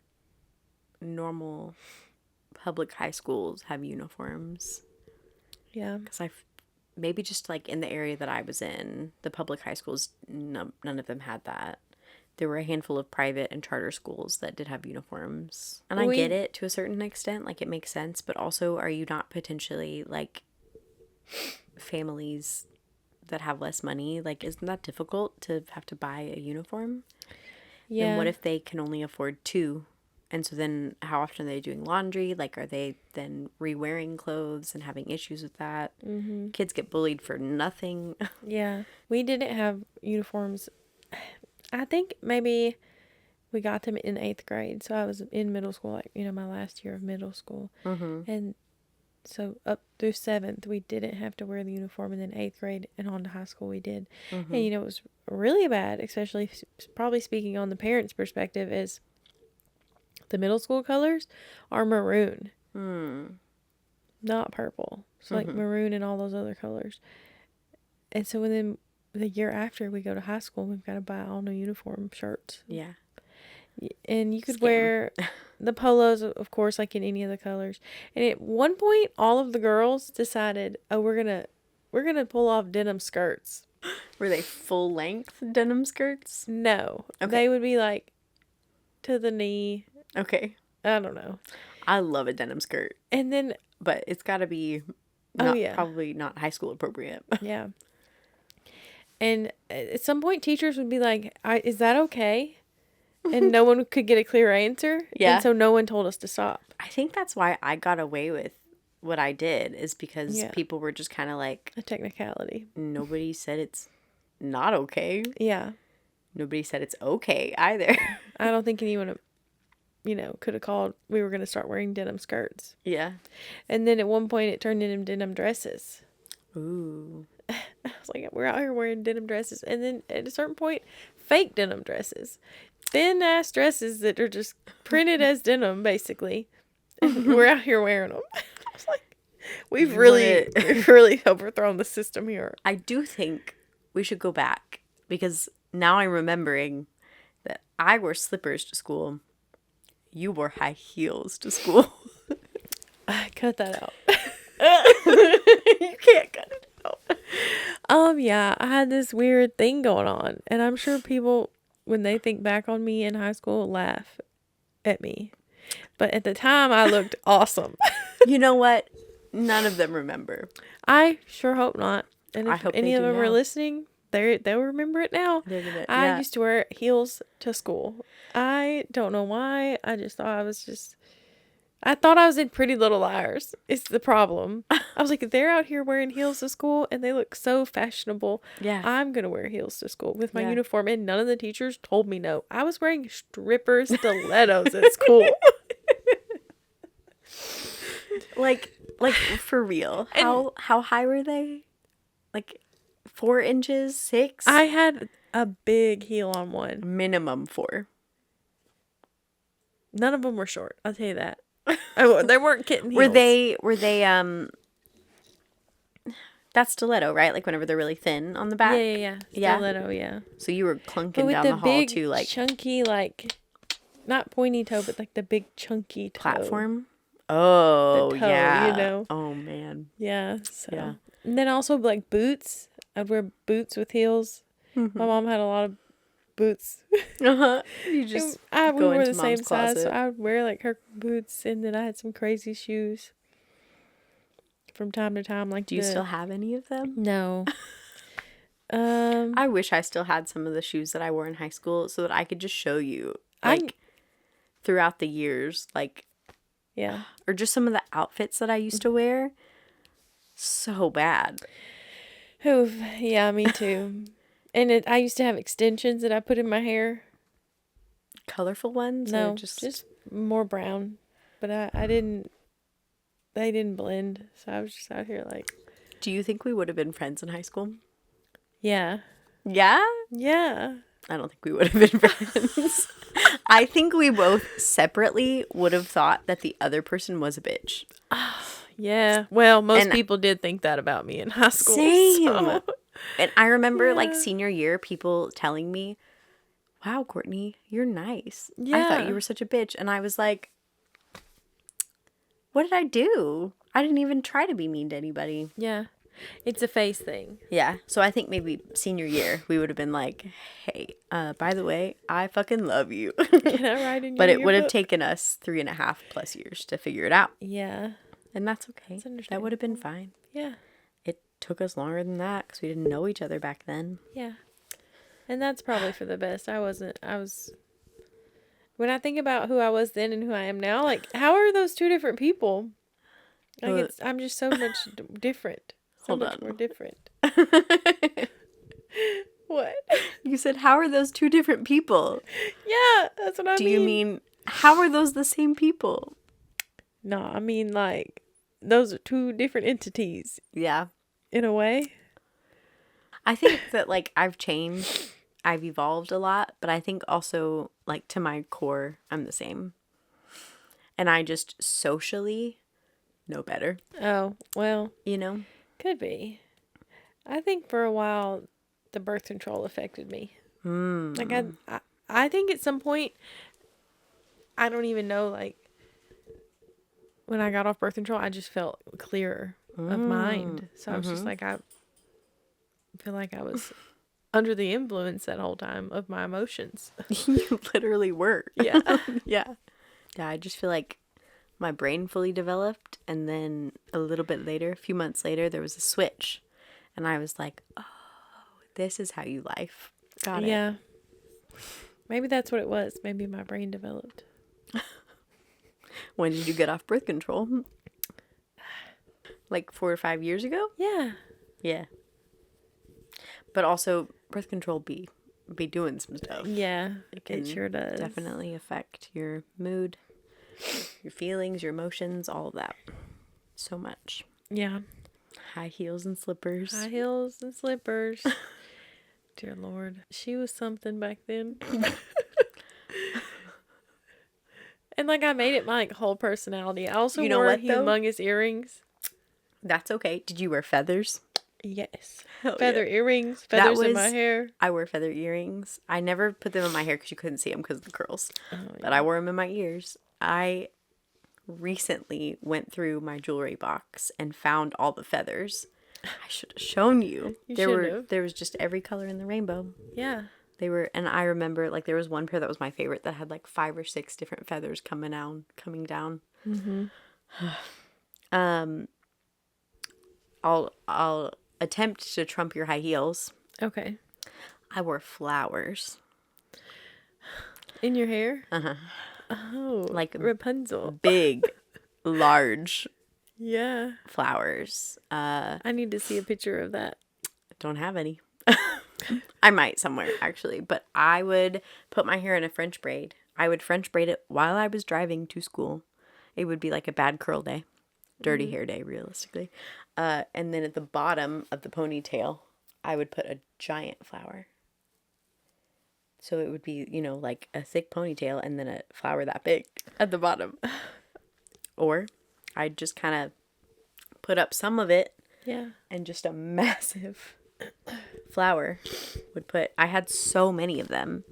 normal public high schools have uniforms. Yeah. Because maybe just like in the area that I was in, the public high schools, none of them had that. There were a handful of private and charter schools that did have uniforms. And I get it to a certain extent, like it makes sense, but also are you not potentially like families that have less money? Like, isn't that difficult to have to buy a uniform? Yeah. And what if they can only afford two? And so then how often are they doing laundry? Like, are they then re-wearing clothes and having issues with that? Mm-hmm. Kids get bullied for nothing. Yeah. We didn't have uniforms. I think maybe we got them in 8th grade. So I was in middle school, like, my last year of middle school. Mm-hmm. And so up through 7th, we didn't have to wear the uniform. And then 8th grade and on to high school, we did. Mm-hmm. And, it was really bad, especially probably speaking on the parents' perspective, is the middle school colors are maroon, not purple. So like maroon and all those other colors. And so then the year after we go to high school, we've got to buy all new uniform shirts. Yeah. And you could wear the polos, of course, like in any of the colors. And at one point, all of the girls decided, oh, we're gonna pull off denim skirts. Were they full length denim skirts? No, Okay. They would be like to the knee. Okay. I don't know. I love a denim skirt, And then but it's got to be probably not high school appropriate. yeah. And at some point, teachers would be like, is that okay? And no one could get a clear answer. Yeah. And so no one told us to stop. I think that's why I got away with what I did, is because Yeah. people were just kind of like, A technicality. nobody said it's not okay. Yeah. Nobody said it's okay either. I don't think anyone, could have called. We were going to start wearing denim skirts. Yeah. And then at one point, it turned into denim dresses. Ooh. I was like, we're out here wearing denim dresses. And then at a certain point, fake denim dresses. Thin ass dresses that are just printed as denim, basically. And we're out here wearing them. I was like, we've really overthrown the system here. I do think we should go back, because now I'm remembering that I wore slippers to school. You wore high heels to school. Cut that out. You can't cut it out. Yeah, I had this weird thing going on. And I'm sure people, when they think back on me in high school, laugh at me. But at the time, I looked awesome. You know what? None of them remember. I sure hope not. And I if hope they any of do them are now. listening, they'll remember it now. I used to wear heels to school. I don't know why. I just thought I thought I was in Pretty Little Liars. It's the problem. I was like, they're out here wearing heels to school and they look so fashionable. Yeah. I'm going to wear heels to school with my Yeah. uniform. And none of the teachers told me no. I was wearing stripper stilettos at school. Like for real. How high were they? Like 4 inches, 6? I had a big heel on one. Minimum 4. None of them were short. I'll tell you that. They weren't kitten heels. Were they that's stiletto, right? Like whenever they're really thin on the back. Yeah. Yeah. Stiletto, yeah. So you were But clunking with down the the hall big, too, like chunky, like, not pointy toe, but like the big chunky toe. platform. Oh, The toe, yeah. you know. Oh man. Yeah. So. Yeah. And then also like boots. I'd wear boots with heels. Mm-hmm. My mom had a lot of boots. Uh-huh. You just we go were into the same mom's size, so closet. I would wear like her boots, and then I had some crazy shoes. From time to time, like Do you still have any of them? No. I wish I still had some of the shoes that I wore in high school so that I could just show you, like, throughout the years, like, Yeah. or just some of the outfits that I used to wear. So bad. Oof, yeah, me too. And I used to have extensions that I put in my hair. Colorful ones? No, Or just more brown. But they didn't blend. So I was just out here like, Do you think we would have been friends in high school? yeah. Yeah? Yeah. I don't think we would have been friends. I think we both separately would have thought that the other person was a bitch. Yeah. Well, most And- people did think that about me in high school. Same. So. And I remember, like, Yeah. senior year, people telling me, wow, Courtney, you're nice. I Yeah. thought you were such a bitch. And I was like, what did I do? I didn't even try to be mean to anybody. Yeah. It's a face thing. Yeah. So I think maybe senior year, we would have been like, hey, by the way, I fucking love you. Can I write in your But it would have yearbook? taken us 3.5+ years to figure it out. Yeah. And that's okay. That's That would have been fine. Yeah. It took us longer than that because we didn't know each other back then. Yeah. And that's probably for the best. When I think about who I was then and who I am now, like, how are those two different people? Like, Well- I'm just so much different. So Hold much on. more different. What? You said, how are those two different people? Yeah, that's what I mean. Do you mean, how are those the same people? No, I mean, like, those are two different entities Yeah. in a way. I think that, like, I've changed. I've evolved a lot. But I think also, like, to my core, I'm the same. And I just socially know better, Oh, well, you know? could be. I think for a while, the birth control affected me. Like, I think at some point, I don't even know, like, when I got off birth control, I just felt clearer of mind. So I was just like, I feel like I was under the influence that whole time of my emotions. You literally were. Yeah. Yeah. Yeah, I just feel like my brain fully developed. And then a little bit later, a few months later, there was a switch. And I was like, oh, this is how you life. Got it. Yeah. Maybe that's what it was. Maybe my brain developed. When did you get off birth control? Like 4 or 5 years ago? Yeah. Yeah. But also, birth control be doing some stuff. Yeah. It It can sure does. Definitely affect your mood, your feelings, your emotions, all of that. So much. Yeah. High heels and slippers. High heels and slippers. Dear Lord. She was something back then. And like I made it my like whole personality. I also You know wore what, though? humongous earrings. That's okay. Did you wear feathers? Yes. Hell Feather yeah. earrings, That feathers in my was- hair. I wear feather earrings. I never put them in my hair because you couldn't see them because of the curls. Oh, But I wore them in my ears. I recently went through my jewelry box and found all the feathers. I should have shown you. You there should've. there was just every color in the rainbow. Yeah. They were, and I remember like there was one pair that was my favorite that had like 5 or 6 different feathers coming down. Mm-hmm. I'll attempt to trump your high heels, Okay. I wore flowers. In your hair? Uh-huh. Oh, Like Rapunzel. big, large Yeah. flowers. I need to see a picture of that. Don't have any. I might somewhere, actually. But I would put my hair in a French braid. I would French braid it while I was driving to school. It would be like a bad curl day. Dirty hair day, realistically. And then at the bottom of the ponytail, I would put a giant flower. So it would be, you know, like a thick ponytail and then a flower that big at the bottom. Or I'd just kind of put up some of it Yeah. and just a massive flower would put. I had so many of them.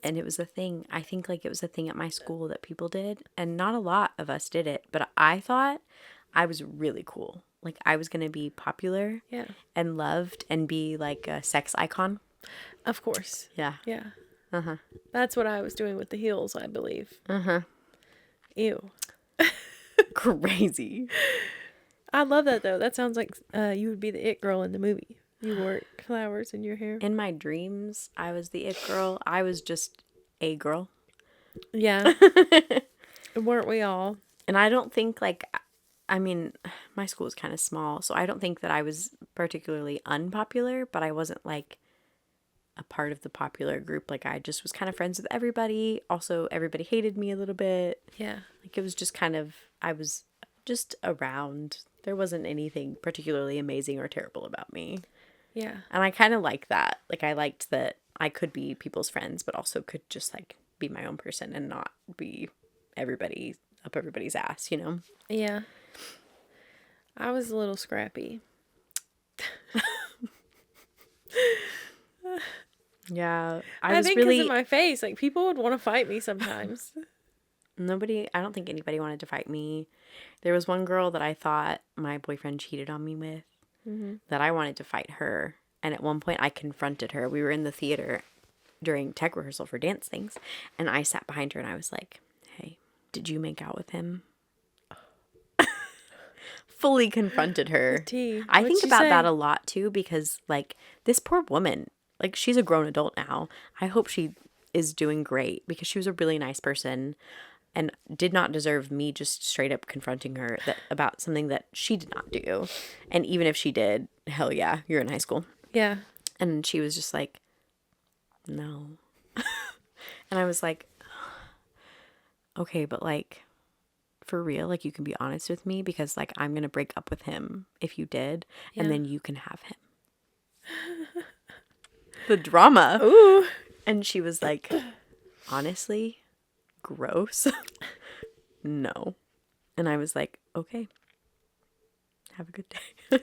And it was a thing. I think like it was a thing at my school that people did. And not a lot of us did it. But I thought I was really cool. Like I was going to be popular Yeah. and loved and be like a sex icon. Of course. Yeah. Yeah. Uh-huh. That's what I was doing with the heels, I believe. Uh-huh. Ew. Crazy. I love that, though. That sounds like you would be the it girl in the movie. You wore flowers in your hair. In my dreams, I was the it girl. I was just a girl. Yeah. Weren't we all? And I don't think like, I mean, my school was kind of small, so I don't think that I was particularly unpopular, but I wasn't like a part of the popular group. Like I just was kind of friends with everybody. Also, everybody hated me a little bit. Yeah. Like it was just kind of, I was just around. There wasn't anything particularly amazing or terrible about me. Yeah. And I kind of liked that. Like I liked that I could be people's friends, but also could just like be my own person and not be everybody up everybody's ass, you know? Yeah. I was a little scrappy. Yeah. I was think really because of my face. Like, people would want to fight me sometimes. I don't think anybody wanted to fight me. There was one girl that I thought my boyfriend cheated on me with, that I wanted to fight her. And at one point I confronted her. We were in the theater during tech rehearsal for dance things. And I sat behind her and I was like, hey, did you make out with him? Fully confronted her. I think about that a lot too, because like this poor woman, like she's a grown adult now. I hope she is doing great because she was a really nice person and did not deserve me just straight up confronting her about something that she did not do. And even if she did, hell yeah, you're in high school. Yeah. And she was just like, no. And I was like, okay, but like, for real, like you can be honest with me because like I'm going to break up with him if you did, and then you can have him. The drama. Ooh. And she was like, honestly, gross. No. And I was like, okay. Have a good day.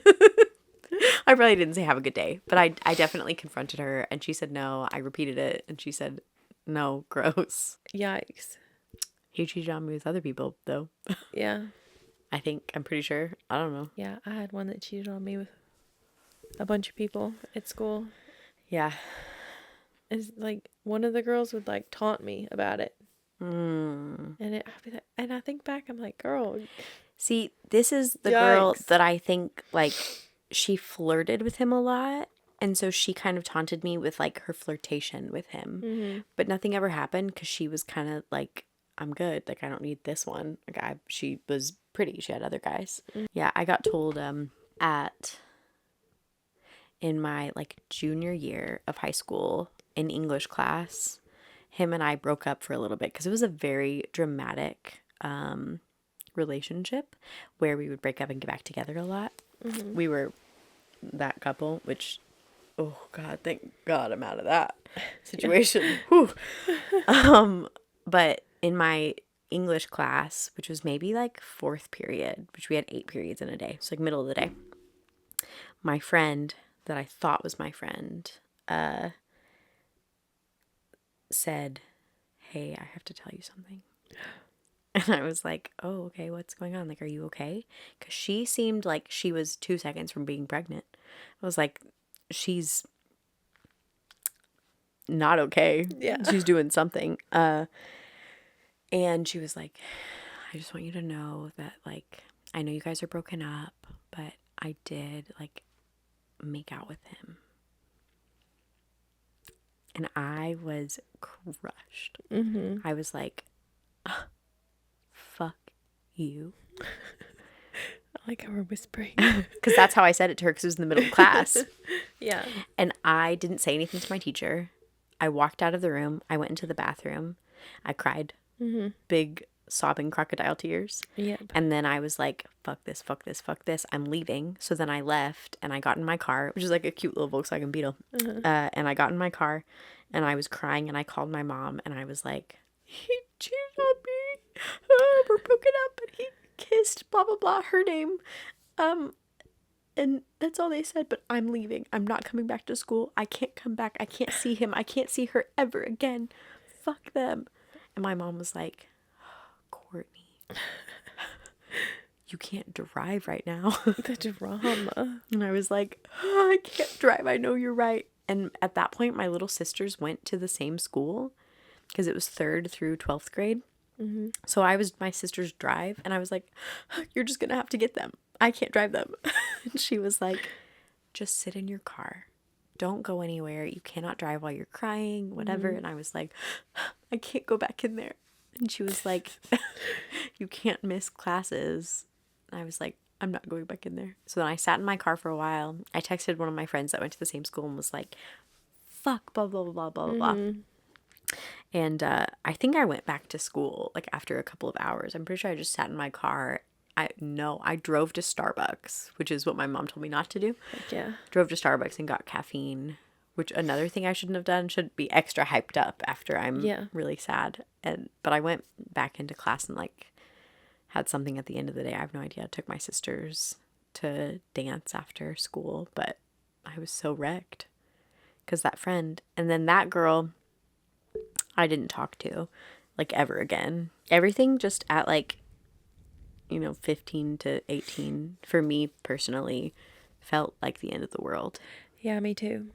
I probably didn't say have a good day, but I definitely confronted her and she said no. I repeated it and she said, no, gross. Yikes. He cheated on me with other people, though. Yeah. I'm pretty sure. I don't know. Yeah, I had one that cheated on me with a bunch of people at school. Yeah. It's like one of the girls would like taunt me about it. Mm. And I'd be like, and I think back, I'm like, girl. See, this is the girl that I think like she flirted with him a lot. And so she kind of taunted me with like her flirtation with him. Mm-hmm. But nothing ever happened because she was kind of like, I'm good. Like, I don't need this one. Like, she was pretty. She had other guys. Mm-hmm. Yeah, I got told in my like junior year of high school in English class, him and I broke up for a little bit because it was a very dramatic relationship where we would break up and get back together a lot. Mm-hmm. We were that couple, which, oh God, thank God I'm out of that situation. But in my English class, which was maybe like fourth period, which we had 8 periods in a day, so like middle of the day, my friend that I thought was my friend said, hey, I have to tell you something. And I was like, oh, okay, what's going on? Like, are you okay? Because she seemed like she was 2 seconds from being pregnant. I was like, she's not okay. Yeah. She's doing something. And she was like, I just want you to know that, like, I know you guys are broken up, but I did like make out with him. And I was crushed. Mm-hmm. I was like, fuck you. I like how we're whispering. Because that's how I said it to her, because it was in the middle of class. Yeah. And I didn't say anything to my teacher. I walked out of the room. I went into the bathroom. I cried. Mm-hmm. Big sobbing crocodile tears. Yep. And then I was like, fuck this, fuck this, fuck this. I'm leaving. So then I left and I got in my car, which is like a cute little Volkswagen Beetle. And I got in my car and I was crying and I called my mom and I was like, he cheated on me. We're broken up and he kissed blah, blah, blah, her name. And that's all they said, but I'm leaving. I'm not coming back to school. I can't come back. I can't see him. I can't see her ever again. Fuck them. And my mom was like, Courtney, you can't drive right now. The drama. And I was like, I can't drive. I know you're right. And at that point, my little sisters went to the same school because it was 3rd through 12th grade. Mm-hmm. So I was my sister's drive and I was like, you're just going to have to get them. I can't drive them. And she was like, just sit in your car. Don't go anywhere. You cannot drive while you're crying, whatever. And I was like, I can't go back in there. And she was like, you can't miss classes. And I was like, I'm not going back in there. So then I sat in my car for a while. I texted one of my friends that went to the same school and was like, fuck, blah, blah, blah, blah, blah, blah. And I think I went back to school like after a couple of hours. I'm pretty sure I just sat in my car. I drove to Starbucks, which is what my mom told me not to do. Heck yeah. Drove to Starbucks and got caffeine, which another thing I shouldn't have done. Should be extra hyped up after I'm really sad. But I went back into class and like had something at the end of the day. I have no idea. I took my sisters to dance after school, but I was so wrecked because that friend and then that girl I didn't talk to like ever again. Everything just at like 15 to 18 for me personally felt like the end of the world. Yeah, me too.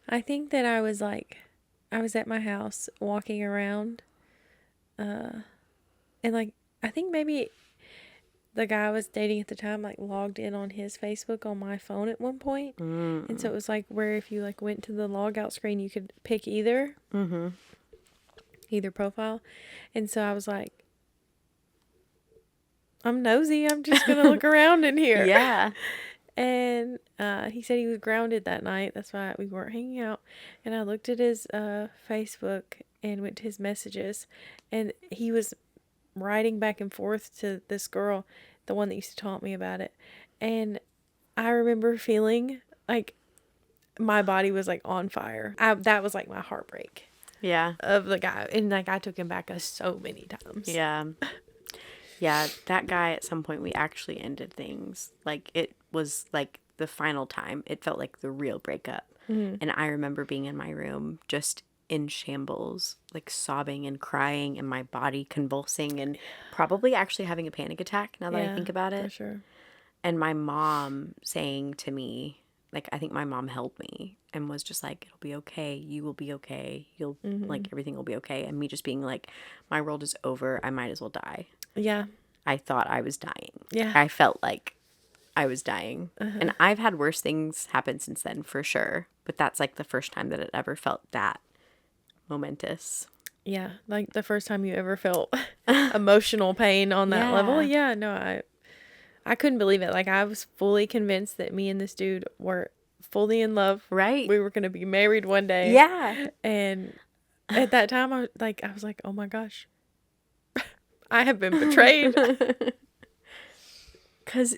I think that I was at my house walking around, and like, I think maybe the guy I was dating at the time, like, logged in on his Facebook on my phone at one point. And so it was like where if you like went to the log out screen, you could pick either profile. And so I was like, I'm nosy. I'm just going to look around in here. Yeah. And he said he was grounded that night. That's why we weren't hanging out. And I looked at his Facebook and went to his messages. And he was writing back and forth to this girl, the one that used to taunt me about it. And I remember feeling like my body was like on fire. That was like my heartbreak. Yeah. Of the guy. And like I took him back so many times. Yeah. Yeah, that guy at some point we actually ended things. Like it was like the final time. It felt like the real breakup. And I remember being in my room just in shambles, like sobbing and crying and my body convulsing and probably actually having a panic attack now that I think about it. For sure. And my mom saying to me, like, I think my mom held me and was just like, it'll be okay. You will be okay. You'll like, everything will be okay. And me just being like, my world is over. I might as well die. Yeah. I thought I was dying. Yeah. I felt like I was dying. And I've had worse things happen since then for sure. But that's like the first time that it ever felt that momentous. Yeah. Like the first time you ever felt emotional pain on that level. Yeah. No, I couldn't believe it. Like I was fully convinced that me and this dude were fully in love. Right. We were going to be married one day. Yeah. And at that time, I was like, oh my gosh, I have been betrayed. Because,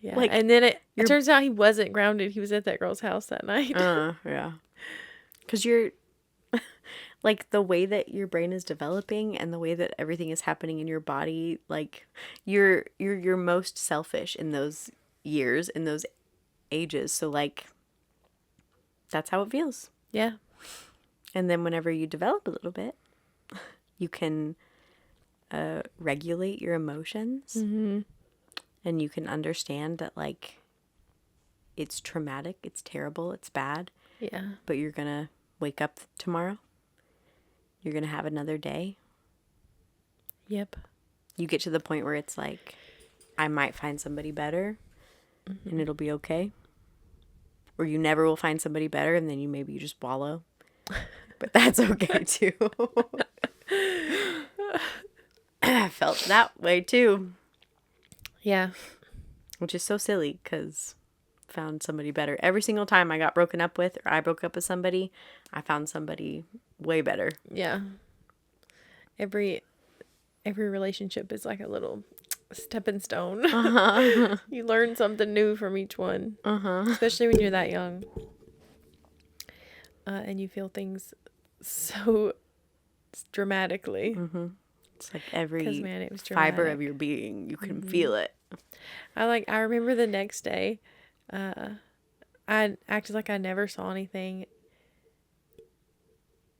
yeah. like, and then it turns out he wasn't grounded. He was at that girl's house that night. Yeah. Because you're, like, the way that your brain is developing and the way that everything is happening in your body, like, you're most selfish in those years, in those ages. So, like, that's how it feels. Yeah. And then whenever you develop a little bit, you can regulate your emotions. And you can understand that, like, it's traumatic, it's terrible, it's bad. Yeah. But you're going to wake up tomorrow. You're going to have another day. Yep. You get to the point where it's like, I might find somebody better, and it'll be okay. Or you never will find somebody better, and then you just wallow. But that's okay too. I felt that way too. Yeah. Which is so silly because found somebody better. Every single time I got broken up with or I broke up with somebody, I found somebody way better. Yeah. Every relationship is like a little stepping stone. You learn something new from each one. Especially when you're that young. And you feel things so dramatically. It's like every it was fiber of your being, you can feel it. I remember the next day, I acted like I never saw anything.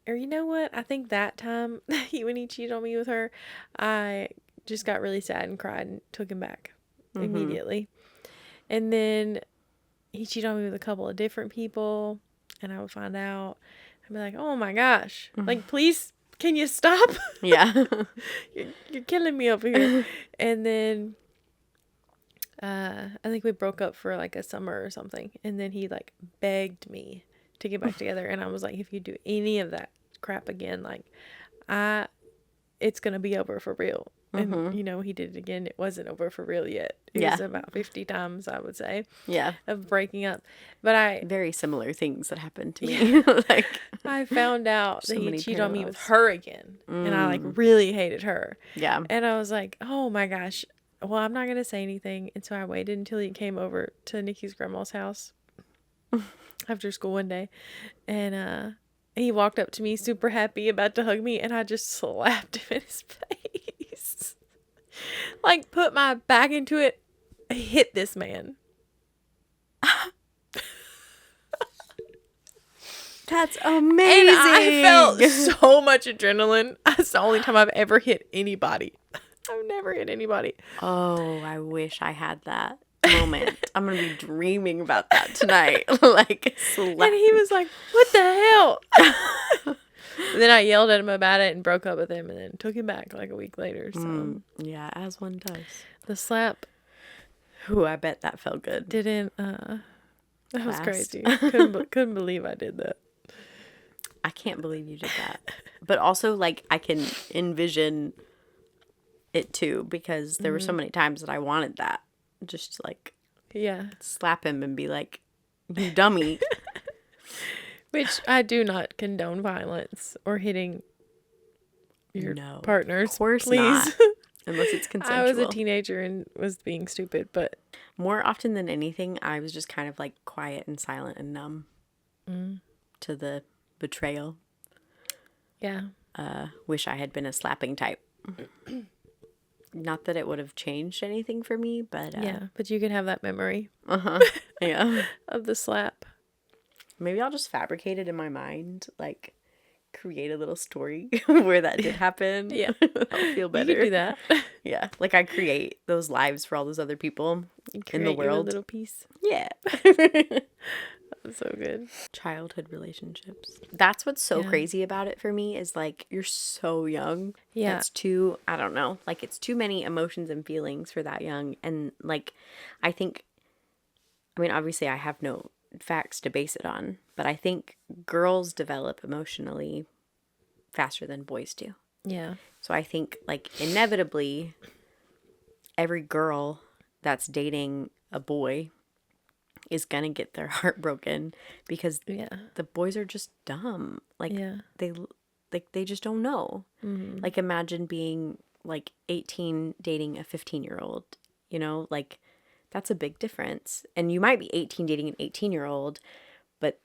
Or you know what? I think that time when he cheated on me with her, I just got really sad and cried and took him back immediately. And then he cheated on me with a couple of different people, and I would find out. I'd be like, oh my gosh, like, please, can you stop? Yeah. you're killing me over here. And then I think we broke up for like a summer or something. And then he like begged me to get back together. And I was like, if you do any of that crap again, like, it's going to be over for real. And, he did it again. It wasn't over for real yet. It was about 50 times, I would say. Yeah. Of breaking up. But very similar things that happened to me. Like, I found out that he cheated on me with parallels. her again. And I like really hated her. Yeah. And I was like, oh my gosh. Well, I'm not going to say anything. And so I waited until he came over to Nikki's grandma's house after school one day. And he walked up to me super happy, about to hug me. And I just slapped him in his face. Like, put my back into it, hit this man. That's amazing. And I felt so much adrenaline. That's the only time I've ever hit anybody. I've never hit anybody. Oh, I wish I had that moment. I'm going to be dreaming about that tonight. Like, And he was like, what the hell? And then I yelled at him about it and broke up with him and then took him back like a week later. So yeah, as one does. The slap. Ooh, I bet that felt good. Didn't, that was crazy. Couldn't believe I did that. I can't believe you did that. But also, like, I can envision it too, because there were so many times that I wanted that. Just like, slap him and be like, you dummy. Which I do not condone violence or hitting your partners. Of course please. not. Unless it's consensual. I was a teenager and was being stupid, but more often than anything, I was just kind of like quiet and silent and numb to the betrayal. Yeah. Wish I had been a slapping type. Not that it would have changed anything for me, but but you can have that memory. Yeah. Of the slap. Maybe I'll just fabricate it in my mind, like create a little story where that did happen. Yeah. I'll feel better. You can do that. Yeah. Like I create those lives for all those other people in the world. Your little piece. Yeah. That's so good. Childhood relationships. That's what's so crazy about it for me is like you're so young. Yeah. It's too, I don't know, like it's too many emotions and feelings for that young. And like, I mean, obviously I have no facts to base it on, but I think girls develop emotionally faster than boys do. Yeah. So I think like inevitably every girl that's dating a boy is gonna get their heart broken because the boys are just dumb. Like they just don't know. Mm-hmm. Like imagine being like 18 dating a 15-year-old, you know, like that's a big difference. And you might be 18 dating an 18-year-old, but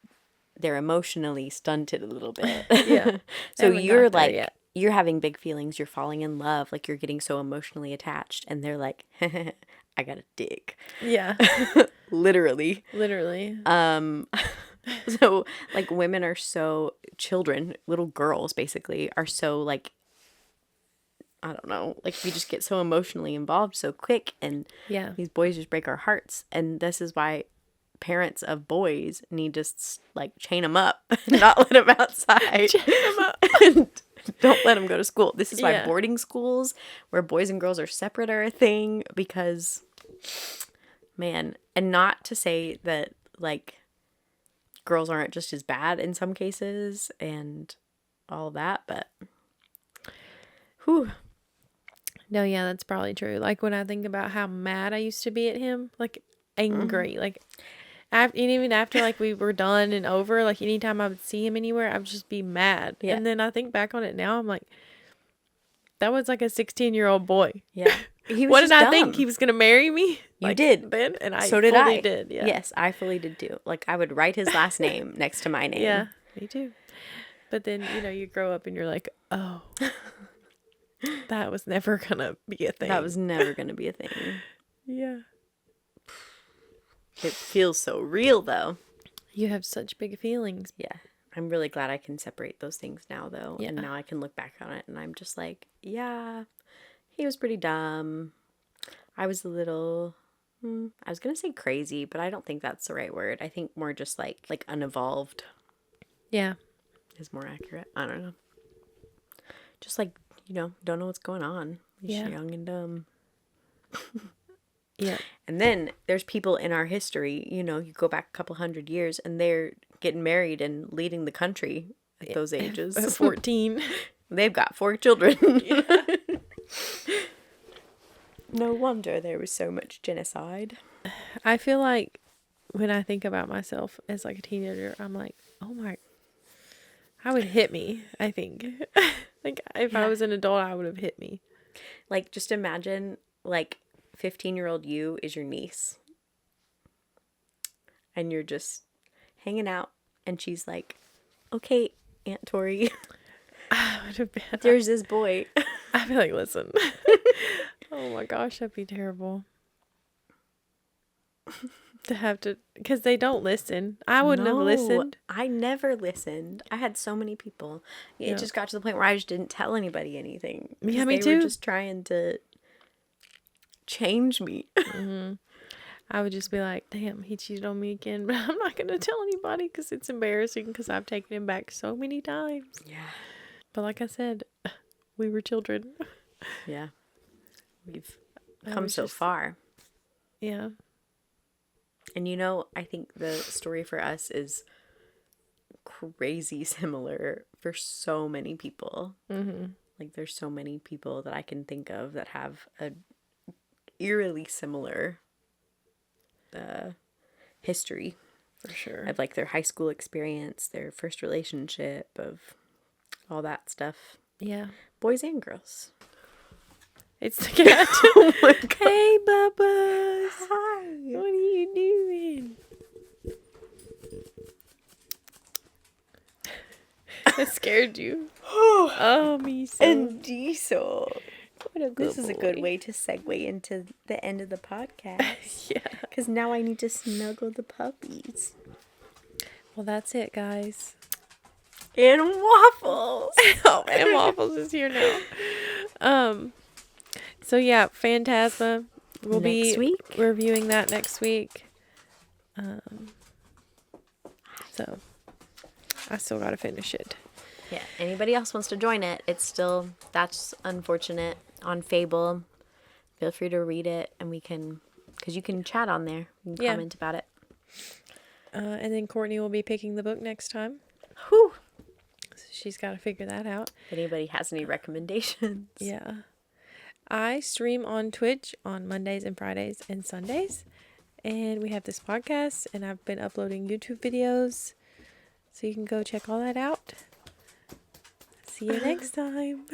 they're emotionally stunted a little bit. Yeah. So you're like, you're having big feelings. You're falling in love. Like you're getting so emotionally attached. And they're like, I got a dick. Yeah. Literally. So like women are so, children, little girls basically are so like, I don't know, like we just get so emotionally involved so quick, and these boys just break our hearts. And this is why parents of boys need to like chain them up and not let them outside. Chain them up. And don't let them go to school. This is why boarding schools where boys and girls are separate are a thing, because man, And not to say that, like, girls aren't just as bad in some cases and all that, but whew. No, yeah, that's probably true. Like when I think about how mad I used to be at him, like angry, like and even after like we were done and over, like anytime I would see him anywhere, I would just be mad. Yeah. And then I think back on it now, I'm like, that was like a 16-year-old boy. Yeah. He was What just did I dumb. think? He was gonna marry me? You Like, did. then, and I So did fully I. did. Yeah. Yes, I fully did too. Like, I would write his last name next to my name. Yeah, me too. But then, you grow up and you're like, oh, that was never gonna be a thing. That was never going to be a thing. Yeah. It feels so real, though. You have such big feelings. Yeah. I'm really glad I can separate those things now, though. Yeah. And now I can look back on it and I'm just like, yeah, he was pretty dumb. I was a little, I was going to say crazy, but I don't think that's the right word. I think more just like unevolved Yeah. is more accurate. I don't know. Just like, don't know what's going on. You're Yeah. young and dumb. Yeah. And then there's people in our history, you go back a couple hundred years and they're getting married and leading the country at those ages. At 14. They've got 4 children. No wonder there was so much genocide. I feel like when I think about myself as like a teenager, I'm like, oh my, I would hit me, I think. Like if I was an adult, I would have hit me. Like, just imagine, like, 15-year-old you is your niece. And you're just hanging out. And she's like, okay, Aunt Torrie, I would have been. there's this boy. I'd be like, listen. Oh my gosh, that'd be terrible. To have to, because they don't listen. I wouldn't have listened. I never listened. I had so many people. It Yeah. just got to the point where I just didn't tell anybody anything. Yeah, because me they too. were just trying to change me. I would just be like, damn, he cheated on me again. But I'm not going to tell anybody because it's embarrassing because I've taken him back so many times. Yeah. But like I said, we were children. Yeah. We've I come was so just- far. Yeah. And I think the story for us is crazy similar for so many people. Mm-hmm. Like, there's so many people that I can think of that have a eerily similar history For sure. of, like, their high school experience, their first relationship, of all that stuff. Yeah. Boys and girls. It's the cat. Oh my God. Hey, Bubba's. Hi. What are you doing? That scared you. Oh, me so. And Diesel. What a good This is a good boy. way to segue into the end of the podcast. Yeah. Because now I need to snuggle the puppies. Well, that's it, guys. And waffles. Oh, and Waffles is here now. So yeah, Phantasma. We'll Next be week? reviewing that next week. So I still gotta finish it. Yeah, anybody else wants to join it, that's unfortunate. On Fable, feel free to read it, and because you can chat on there. You can Yeah. comment about it. And then Courtney will be picking the book next time. Whew. So she's got to figure that out. If anybody has any recommendations. Yeah. I stream on Twitch on Mondays and Fridays and Sundays. And we have this podcast, and I've been uploading YouTube videos. So you can go check all that out. See you next time.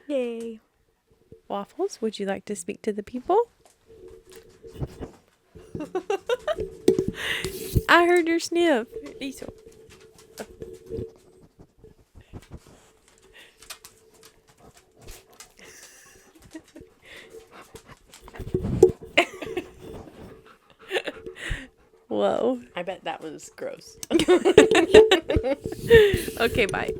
Yay. Waffles, would you like to speak to the people? I heard your sniff. Diesel. Whoa. I bet that was gross. Okay, bye.